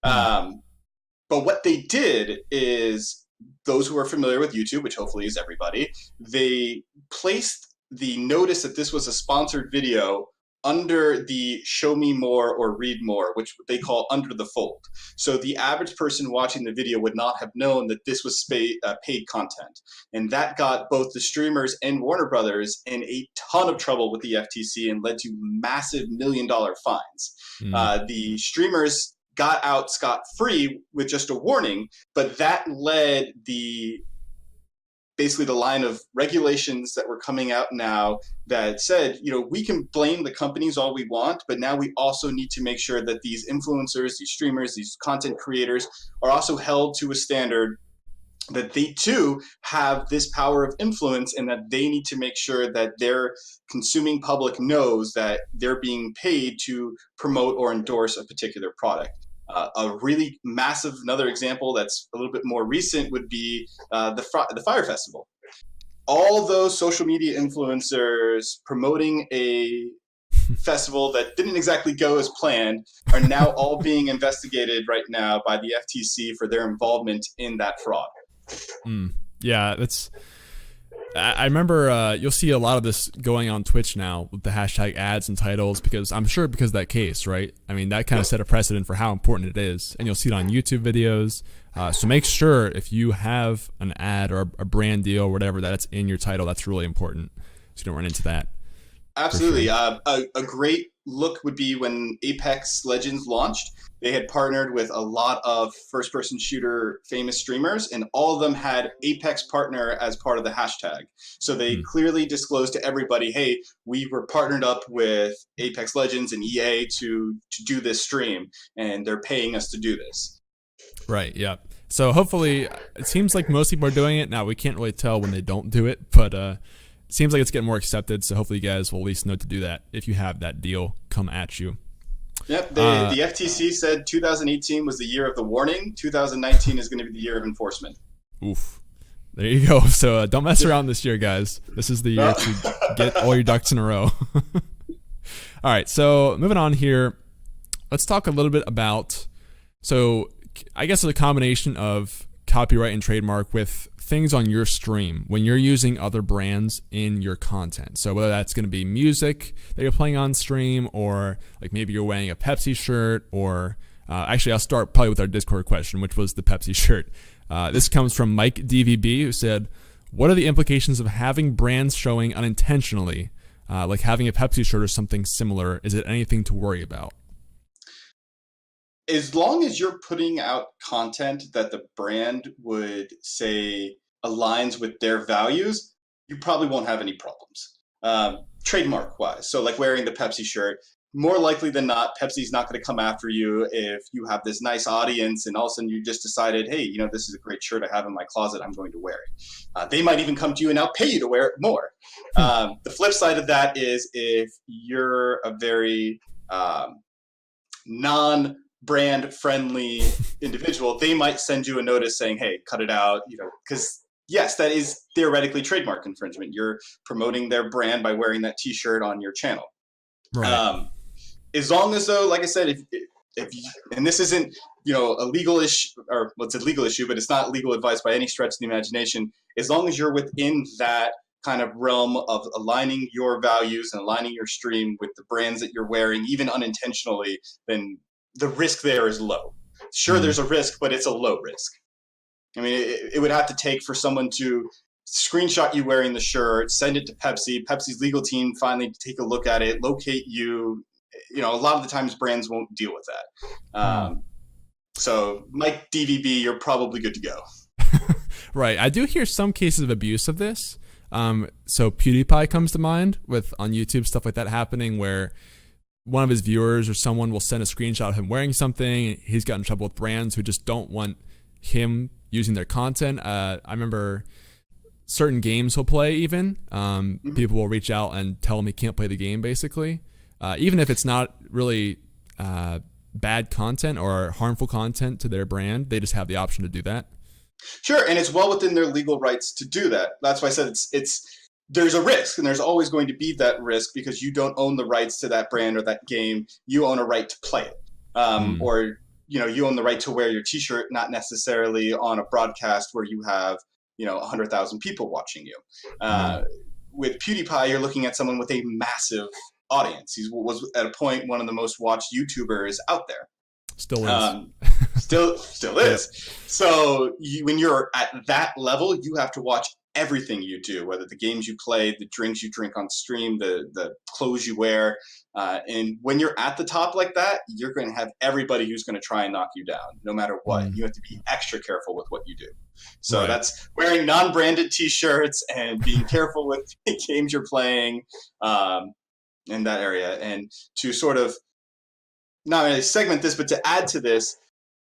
But what they did is, those who are familiar with YouTube, which hopefully is everybody, they placed the notice that this was a sponsored video under the show me more or read more, which they call under the fold. So the average person watching the video would not have known that this was paid content. And that got both the streamers and Warner Brothers in a ton of trouble with the FTC and led to massive $1 million fines. The streamers got out scot-free with just a warning, but that led basically the line of regulations that were coming out now that said, we can blame the companies all we want, but now we also need to make sure that these influencers, these streamers, these content creators are also held to a standard that they too have this power of influence, and that they need to make sure that their consuming public knows that they're being paid to promote or endorse a particular product. A really massive, another example that's a little bit more recent would be the Fire Festival. All those social media influencers promoting a festival that didn't exactly go as planned are now all being investigated right now by the FTC for their involvement in that fraud. Yeah, I remember you'll see a lot of this going on Twitch now with the hashtag ads and titles, because of that case, right? I mean, that kind of set a precedent for how important it is, and you'll see it on YouTube videos. So make sure if you have an ad or a brand deal or whatever, that's in your title. That's really important, so you don't run into that. Absolutely. Sure. A great look would be when Apex Legends launched. They had partnered with a lot of first-person shooter famous streamers, and all of them had Apex partner as part of the hashtag. So they clearly disclosed to everybody, hey, we were partnered up with Apex Legends and EA to do this stream, and they're paying us to do this. Right, yeah. So hopefully, it seems like most people are doing it. Now, we can't really tell when they don't do it, but it seems like it's getting more accepted, so hopefully you guys will at least know to do that if you have that deal come at you. Yep, the FTC said 2018 was the year of the warning. 2019 is going to be the year of enforcement. Oof. There you go. So don't mess around this year, guys. This is the year to get all your ducks in a row. All right, so moving on here, let's talk a little bit about, so I guess it's a combination of copyright and trademark with things on your stream when you're using other brands in your content. So whether that's going to be music that you're playing on stream, or like maybe you're wearing a Pepsi shirt, or actually I'll start probably with our Discord question, which was the Pepsi shirt. This comes from Mike DVB, who said, what are the implications of having brands showing unintentionally, like having a Pepsi shirt or something similar? Is it anything to worry about? As long as you're putting out content that the brand would say aligns with their values, you probably won't have any problems. Trademark wise, so like wearing the Pepsi shirt, more likely than not, Pepsi's not going to come after you if you have this nice audience and all of a sudden you just decided, hey, this is a great shirt I have in my closet, I'm going to wear it. They might even come to you and now pay you to wear it more. The flip side of that is, if you're a very non-brand friendly individual, they might send you a notice saying, hey, cut it out, because yes, that is theoretically trademark infringement. You're promoting their brand by wearing that t-shirt on your channel. Right. As long as, though, like I said, if you, and this isn't, a legal issue, or it's a legal issue, but it's not legal advice by any stretch of the imagination. As long as you're within that kind of realm of aligning your values and aligning your stream with the brands that you're wearing, even unintentionally, then the risk there is low. Sure, there's a risk, but it's a low risk. I mean, it would have to take for someone to screenshot you wearing the shirt, send it to Pepsi. Pepsi's legal team finally take a look at it, locate you. You know, a lot of the times brands won't deal with that. So Mike DVB, you're probably good to go. Right. I do hear some cases of abuse of this. So PewDiePie comes to mind with on YouTube, stuff like that happening where one of his viewers or someone will send a screenshot of him wearing something. He's got in trouble with brands who just don't want him using their content. I remember certain games he'll play even. People will reach out and tell him he can't play the game basically. Even if it's not really bad content or harmful content to their brand, they just have the option to do that. Sure, and it's well within their legal rights to do that. That's why I said there's a risk, and there's always going to be that risk because you don't own the rights to that brand or that game. You own a right to play it, or you own the right to wear your T-shirt, not necessarily on a broadcast where you have 100,000 people watching you. With PewDiePie, you're looking at someone with a massive audience. He was at a point one of the most watched YouTubers out there. Still is. Still is. So when you're at that level, you have to watch everything you do, whether the games you play, the drinks you drink on stream, the clothes you wear. And when you're at the top like that, you're going to have everybody who's going to try and knock you down, no matter what. You have to be extra careful with what you do. So that's wearing non-branded T-shirts and being careful with the games you're playing in that area. And to sort of not really segment this, but to add to this,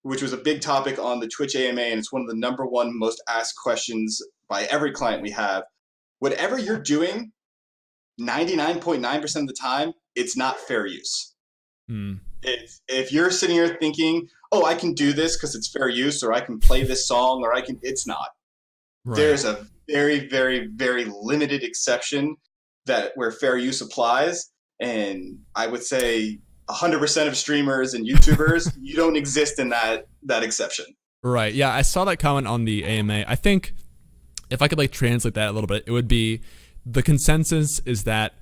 which was a big topic on the Twitch AMA, and it's one of the number one most asked questions by every client we have. Whatever you're doing, 99.9% of the time, it's not fair use. If you're sitting here thinking, oh, I can do this because it's fair use, or I can play this song, or it's not. Right. There's a very, very, very limited exception where fair use applies. And I would say 100% of streamers and YouTubers, you don't exist in that exception. Right. Yeah, I saw that comment on the AMA. I think if I could translate that a little bit, it would be the consensus is that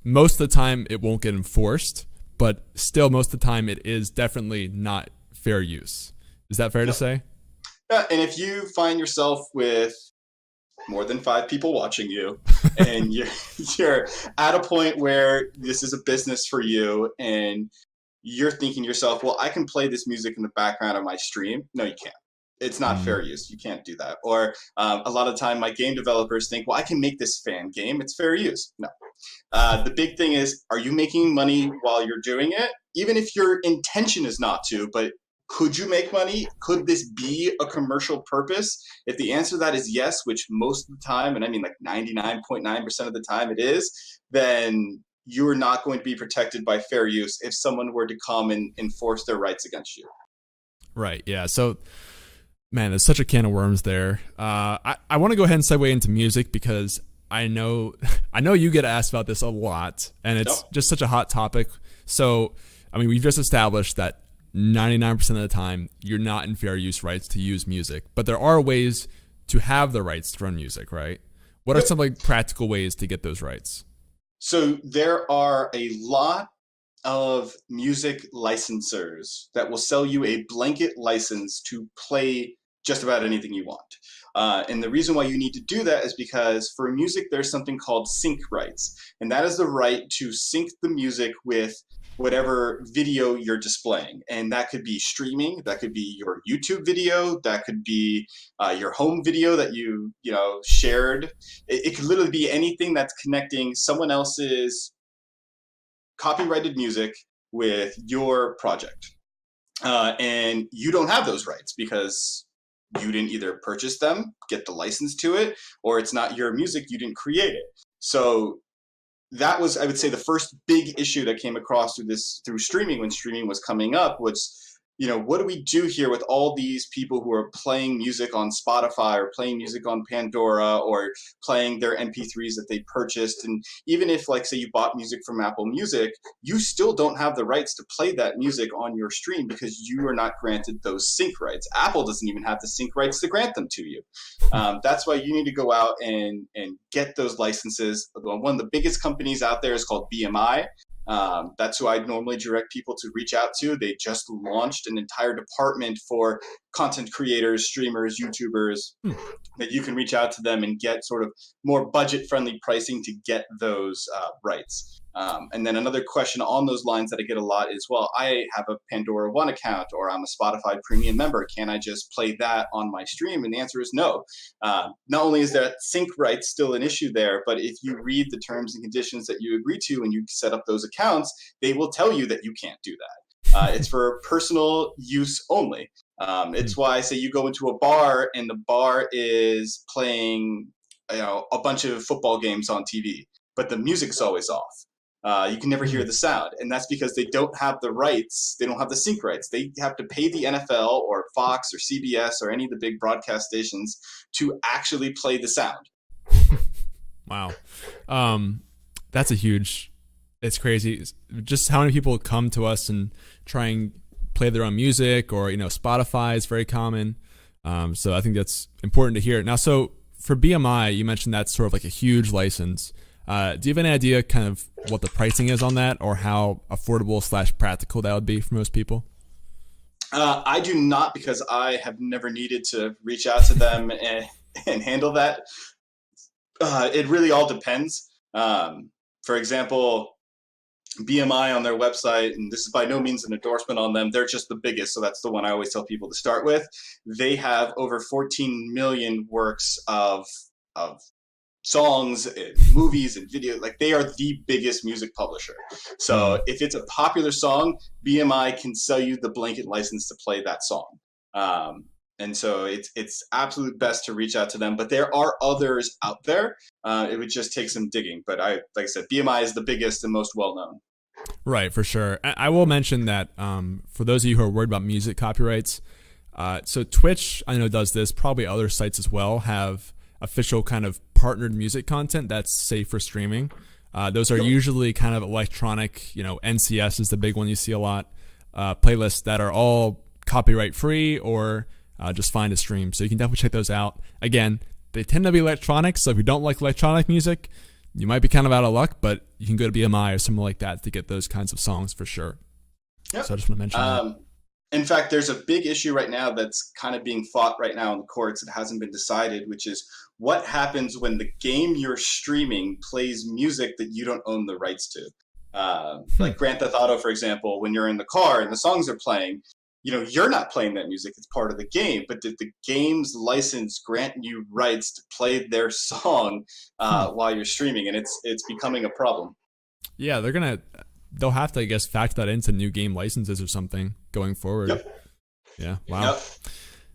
most of the time it won't get enforced, but still most of the time it is definitely not fair use. Is that fair to say? Yeah, and if you find yourself with more than 5 people watching you and you're at a point where this is a business for you and you're thinking to yourself, well, I can play this music in the background of my stream. No, you can't. It's not fair use. You can't do that. Or a lot of the time my game developers think, well, I can make this fan game. It's fair use. No. The big thing is, are you making money while you're doing it? Even if your intention is not to, but could you make money? Could this be a commercial purpose? If the answer to that is yes, which most of the time, and I mean 99.9% of the time it is, then you are not going to be protected by fair use if someone were to come and enforce their rights against you. Right. Yeah. So, man, there's such a can of worms there. I want to go ahead and segue into music because I know you get asked about this a lot, and it's just such a hot topic. So, I mean, we've just established that 99% of the time, you're not in fair use rights to use music, but there are ways to have the rights to run music, right? What are some practical ways to get those rights? So there are a lot of music licensors that will sell you a blanket license to play just about anything you want. And the reason why you need to do that is because for music, there's something called sync rights. And that is the right to sync the music with whatever video you're displaying. And that could be streaming, that could be your YouTube video, that could be your home video that you shared. It could literally be anything that's connecting someone else's copyrighted music with your project. And you don't have those rights because you didn't either purchase them, get the license to it, or it's not your music, you didn't create it. So that was, I would say, the first big issue that came across through streaming when streaming was coming up was, what do we do here with all these people who are playing music on Spotify or playing music on Pandora or playing their MP3s that they purchased? And even if, say you bought music from Apple Music, you still don't have the rights to play that music on your stream because you are not granted those sync rights. Apple doesn't even have the sync rights to grant them to you. That's why you need to go out and get those licenses. One of the biggest companies out there is called BMI. That's who I'd normally direct people to reach out to. They just launched an entire department for content creators, streamers, YouTubers, that you can reach out to them and get sort of more budget-friendly pricing to get those rights. And then another question on those lines that I get a lot is, well, I have a Pandora One account or I'm a Spotify premium member. Can I just play that on my stream? And the answer is no. Not only is that sync rights still an issue there, but if you read the terms and conditions that you agree to and you set up those accounts, they will tell you that you can't do that. It's for personal use only. It's why I say you go into a bar and the bar is playing, a bunch of football games on TV, but the music's always off. You can never hear the sound. And that's because they don't have the rights. They don't have the sync rights. They have to pay the NFL or Fox or CBS or any of the big broadcast stations to actually play the sound. Wow. That's it's crazy. Just how many people come to us and try and play their own music, or, Spotify is very common. So I think that's important to hear. Now, so for BMI, you mentioned that's sort of like a huge license. Do you have any idea kind of what the pricing is on that, or how affordable / practical that would be for most people? I do not, because I have never needed to reach out to them and handle that. It really all depends. For example, BMI on their website, and this is by no means an endorsement on them, they're just the biggest, so that's the one I always tell people to start with. They have over 14 million works of songs and movies and video. Like, they are the biggest music publisher. So if it's a popular song, BMI can sell you the blanket license to play that song. And so it's absolute best to reach out to them. But there are others out there. It would just take some digging. But like I said, BMI is the biggest and most well-known. Right, for sure. I will mention that for those of you who are worried about music copyrights, so Twitch, I know, does this. Probably other sites as well have official kind of partnered music content that's safe for streaming. Those are usually kind of electronic, NCS is the big one you see a lot, playlists that are all copyright free or just fine to stream. So you can definitely check those out. Again, they tend to be electronic, so if you don't like electronic music, you might be kind of out of luck, but you can go to BMI or something like that to get those kinds of songs for sure. Yep. So I just want to mention that. In fact, there's a big issue right now that's kind of being fought right now in the courts. It hasn't been decided, which is what happens when the game you're streaming plays music that you don't own the rights to. Like Grand Theft Auto, for example, when you're in the car and the songs are playing, you're not playing that music. It's part of the game. But did the game's license grant you rights to play their song while you're streaming? And it's becoming a problem. Yeah, they'll have to, I guess, factor that into new game licenses or something going forward. Yep. Yeah. Wow. Yep.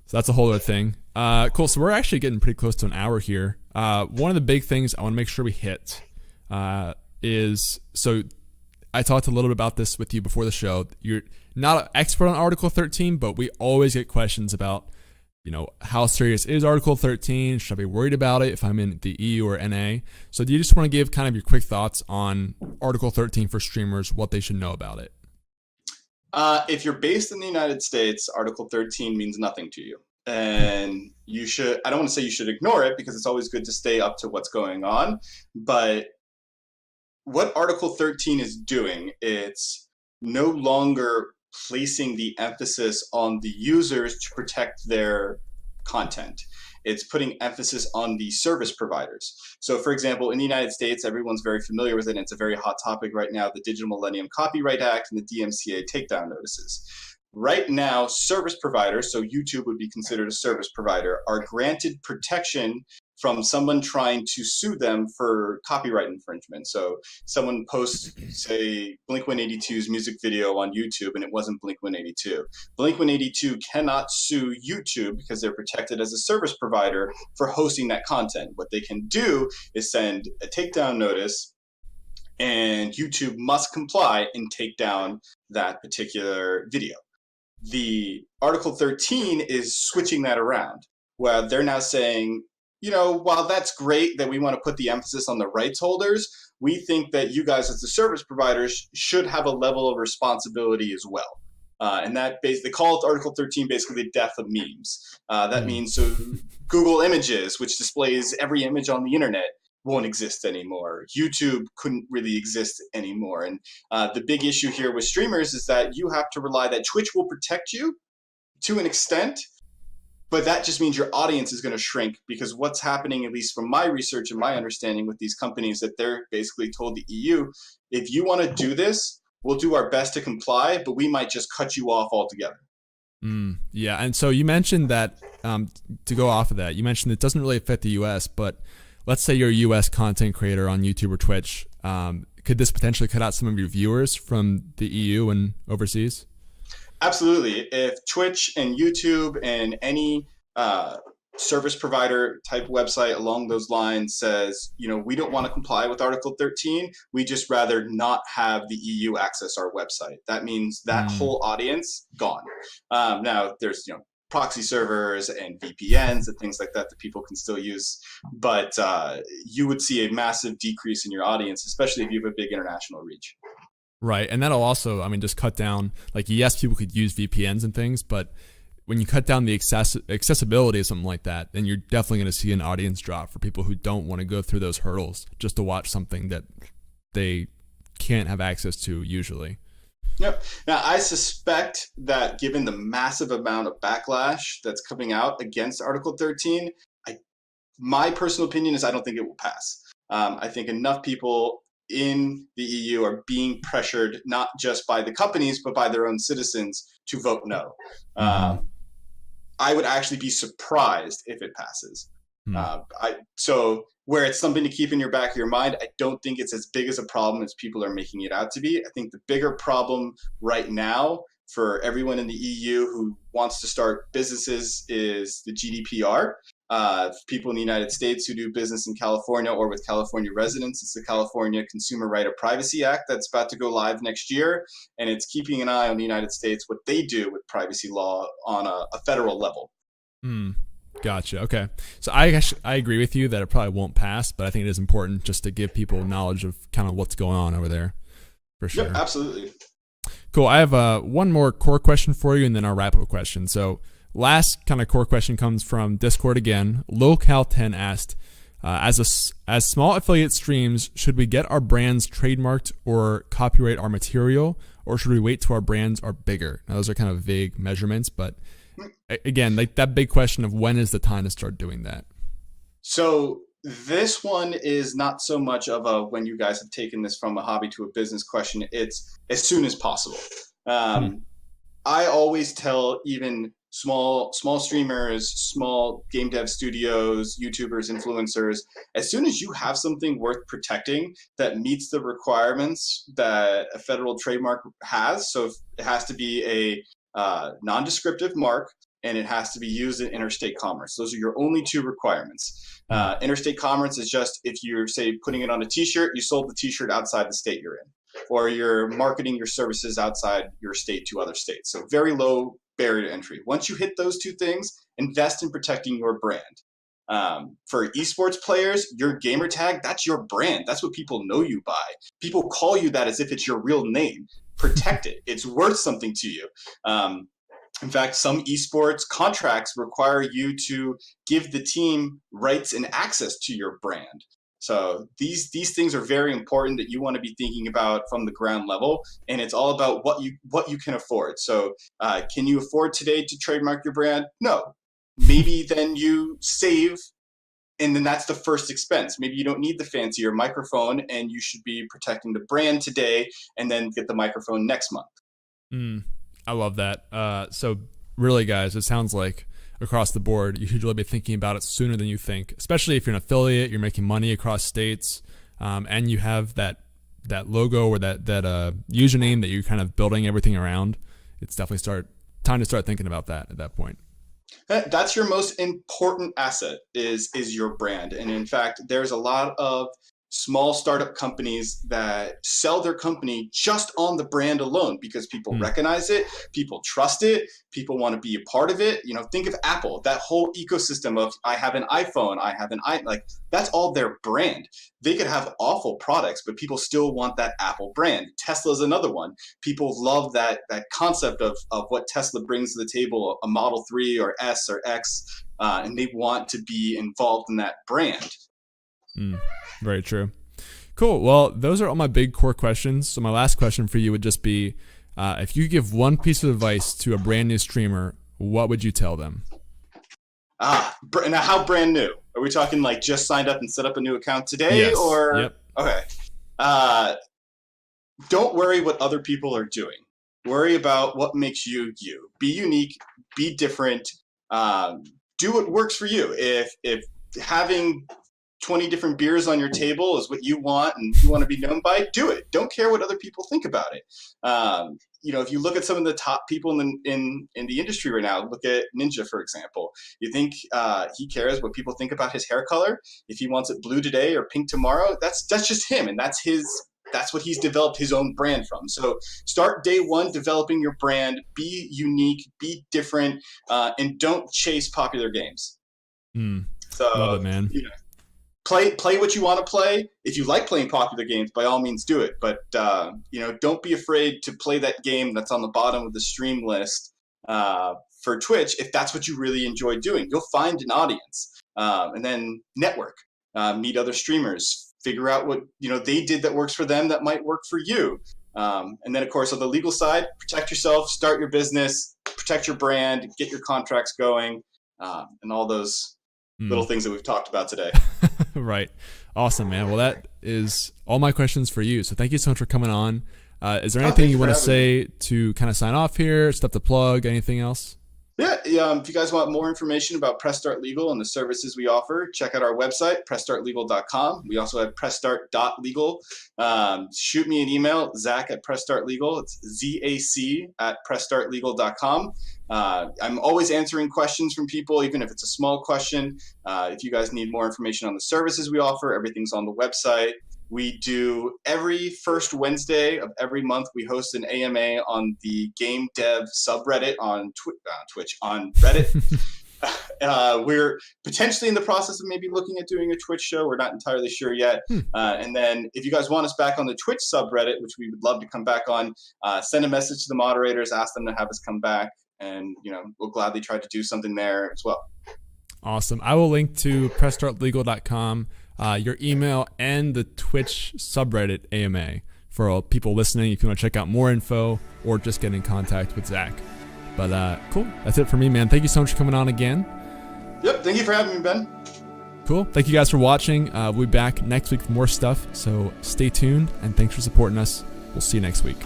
So that's a whole other thing. Cool. So we're actually getting pretty close to an hour here. One of the big things I want to make sure we hit is, so I talked a little bit about this with you before the show. You're not an expert on Article 13, but we always get questions about, how serious is Article 13? Should I be worried about it if I'm in the EU or NA? So do you just want to give kind of your quick thoughts on Article 13 for streamers, what they should know about it? If you're based in the United States, Article 13 means nothing to you. And I don't want to say you should ignore it, because it's always good to stay up to what's going on. But what Article 13 is doing, it's no longer placing the emphasis on the users to protect their content. It's putting emphasis on the service providers. So, for example, in the United States, everyone's very familiar with it, and it's a very hot topic right now, the Digital Millennium Copyright Act and the DMCA takedown notices. Right now, service providers, so YouTube would be considered a service provider, are granted protection from someone trying to sue them for copyright infringement. So someone posts, say, Blink-182's music video on YouTube, and it wasn't Blink-182. Blink-182 cannot sue YouTube because they're protected as a service provider for hosting that content. What they can do is send a takedown notice, and YouTube must comply and take down that particular video. The Article 13 is switching that around, where they're now saying, while that's great that we want to put the emphasis on the rights holders, we think that you guys as the service providers should have a level of responsibility as well. And that they call it Article 13 basically the death of memes. That means so Google Images, which displays every image on the internet, won't exist anymore. YouTube couldn't really exist anymore. And the big issue here with streamers is that you have to rely that Twitch will protect you to an extent, but that just means your audience is going to shrink, because what's happening, at least from my research and my understanding with these companies, that they're basically told the EU, if you want to do this, we'll do our best to comply, but we might just cut you off altogether. Yeah. And so you mentioned that, to go off of that, you mentioned it doesn't really affect the US, but let's say you're a US content creator on YouTube or Twitch. Could this potentially cut out some of your viewers from the EU and overseas? Absolutely. If Twitch and YouTube and any service provider type website along those lines says, we don't want to comply with Article 13, we just rather not have the EU access our website. That means that whole audience gone. Now there's, proxy servers and VPNs and things like that people can still use, but you would see a massive decrease in your audience, especially if you have a big international reach. Right. And that'll also, just cut down, like, yes, people could use VPNs and things, but when you cut down the accessibility of something like that, then you're definitely going to see an audience drop for people who don't want to go through those hurdles just to watch something that they can't have access to usually. Yep. Now, I suspect that given the massive amount of backlash that's coming out against Article 13, my personal opinion is I don't think it will pass. I think enough people in the EU are being pressured not just by the companies, but by their own citizens to vote no. I would actually be surprised if it passes. So where it's something to keep in your back of your mind, I don't think it's as big as a problem as people are making it out to be. I think the bigger problem right now for everyone in the EU who wants to start businesses is the GDPR. People in the United States who do business in California or with California residents, it's the California Consumer Right of Privacy Act that's about to go live next year. And it's keeping an eye on the United States, what they do with privacy law on a federal level. Gotcha. Okay. So I agree with you that it probably won't pass, but I think it is important just to give people knowledge of kind of what's going on over there, for sure. Yep, absolutely. Cool. I have one more core question for you, and then our wrap-up question. So last kind of core question comes from Discord again. Locale10 asked, as small affiliate streams, should we get our brands trademarked or copyright our material, or should we wait till our brands are bigger? Now, those are kind of vague measurements, but again, like that big question of when is the time to start doing that? So this one is not so much of a when you guys have taken this from a hobby to a business question. It's as soon as possible. I always tell even small streamers, small game dev studios, YouTubers, influencers, as soon as you have something worth protecting that meets the requirements that a federal trademark has, so it has to be a non-descriptive mark, and it has to be used in interstate commerce. Those are your only two requirements. Interstate commerce is just if you're, say, putting it on a t-shirt, you sold the t-shirt outside the state you're in, or you're marketing your services outside your state to other states. So very low barrier to entry. Once you hit those two things, invest in protecting your brand. For esports players, your gamer tag, that's your brand. That's what people know you by. People call you that as if it's your real name. Protect it. It's worth something to you. In fact, some esports contracts require you to give the team rights and access to your brand. So these things are very important that you want to be thinking about from the ground level, and it's all about what you can afford. So can you afford today to trademark your brand? No. Maybe then you save, and then that's the first expense. Maybe you don't need the fancier microphone, and you should be protecting the brand today and then get the microphone next month. I love that. So really, guys, it sounds like across the board, you should really be thinking about it sooner than you think, especially if you're an affiliate, you're making money across states, and you have that logo or that username that you're kind of building everything around. It's definitely time to start thinking about that at that point. That's your most important asset is your brand. And in fact, there's a lot of small startup companies that sell their company just on the brand alone because people recognize it, people trust it, people want to be a part of it. Think of Apple, that whole ecosystem of I have an iPhone, I have that's all their brand. They could have awful products, but people still want that Apple brand. Tesla's another one. People love that concept of what Tesla brings to the table, a Model 3 or S or X, and they want to be involved in that brand. Very true. Cool. Well, those are all my big core questions. So my last question for you would just be, if you give one piece of advice to a brand new streamer, what would you tell them? Now how brand new? Are we talking like just signed up and set up a new account today? Yes. Or Yep. Okay. Don't worry what other people are doing. Worry about what makes you you. Be unique, be different, do what works for you. If having 20 different beers on your table is what you want and you want to be known by, do it. Don't care what other people think about it. If you look at some of the top people in the industry right now, look at Ninja, for example. You think he cares what people think about his hair color? If he wants it blue today or pink tomorrow, that's just him, and that's what he's developed his own brand from. So start day one developing your brand, be unique, be different, and don't chase popular games. Love it, man. Play what you want to play. If you like playing popular games, by all means do it. But don't be afraid to play that game that's on the bottom of the stream list for Twitch if that's what you really enjoy doing. You'll find an audience, and then network, meet other streamers, figure out what they did that works for them that might work for you. And then, of course, on the legal side, protect yourself, start your business, protect your brand, get your contracts going, and all those little things that we've talked about today. Right. Awesome, man. Well, that is all my questions for you. So thank you so much for coming on. Is there anything you want to say to kind of sign off here? Stuff to plug? Anything else? Yeah. If you guys want more information about Press Start Legal and the services we offer, check out our website, pressstartlegal.com. We also have pressstart.legal. Shoot me an email, Zac@pressstartlegal. It's ZAC@pressstartlegal.com. I'm always answering questions from people, even if it's a small question. If you guys need more information on the services we offer, everything's on the website. We do every first Wednesday of every month, we host an AMA on the game dev subreddit on Twitch, on Reddit. We're potentially in the process of maybe looking at doing a Twitch show. We're not entirely sure yet. And then if you guys want us back on the Twitch subreddit, which we would love to come back on, send a message to the moderators, ask them to have us come back. And, we'll gladly try to do something there as well. Awesome. I will link to pressstartlegal.com, your email, and the Twitch subreddit AMA for all people listening if you want to check out more info or just get in contact with Zac. But cool. That's it for me, man. Thank you so much for coming on again. Yep. Thank you for having me, Ben. Cool. Thank you guys for watching. We'll be back next week for more stuff. So stay tuned and thanks for supporting us. We'll see you next week.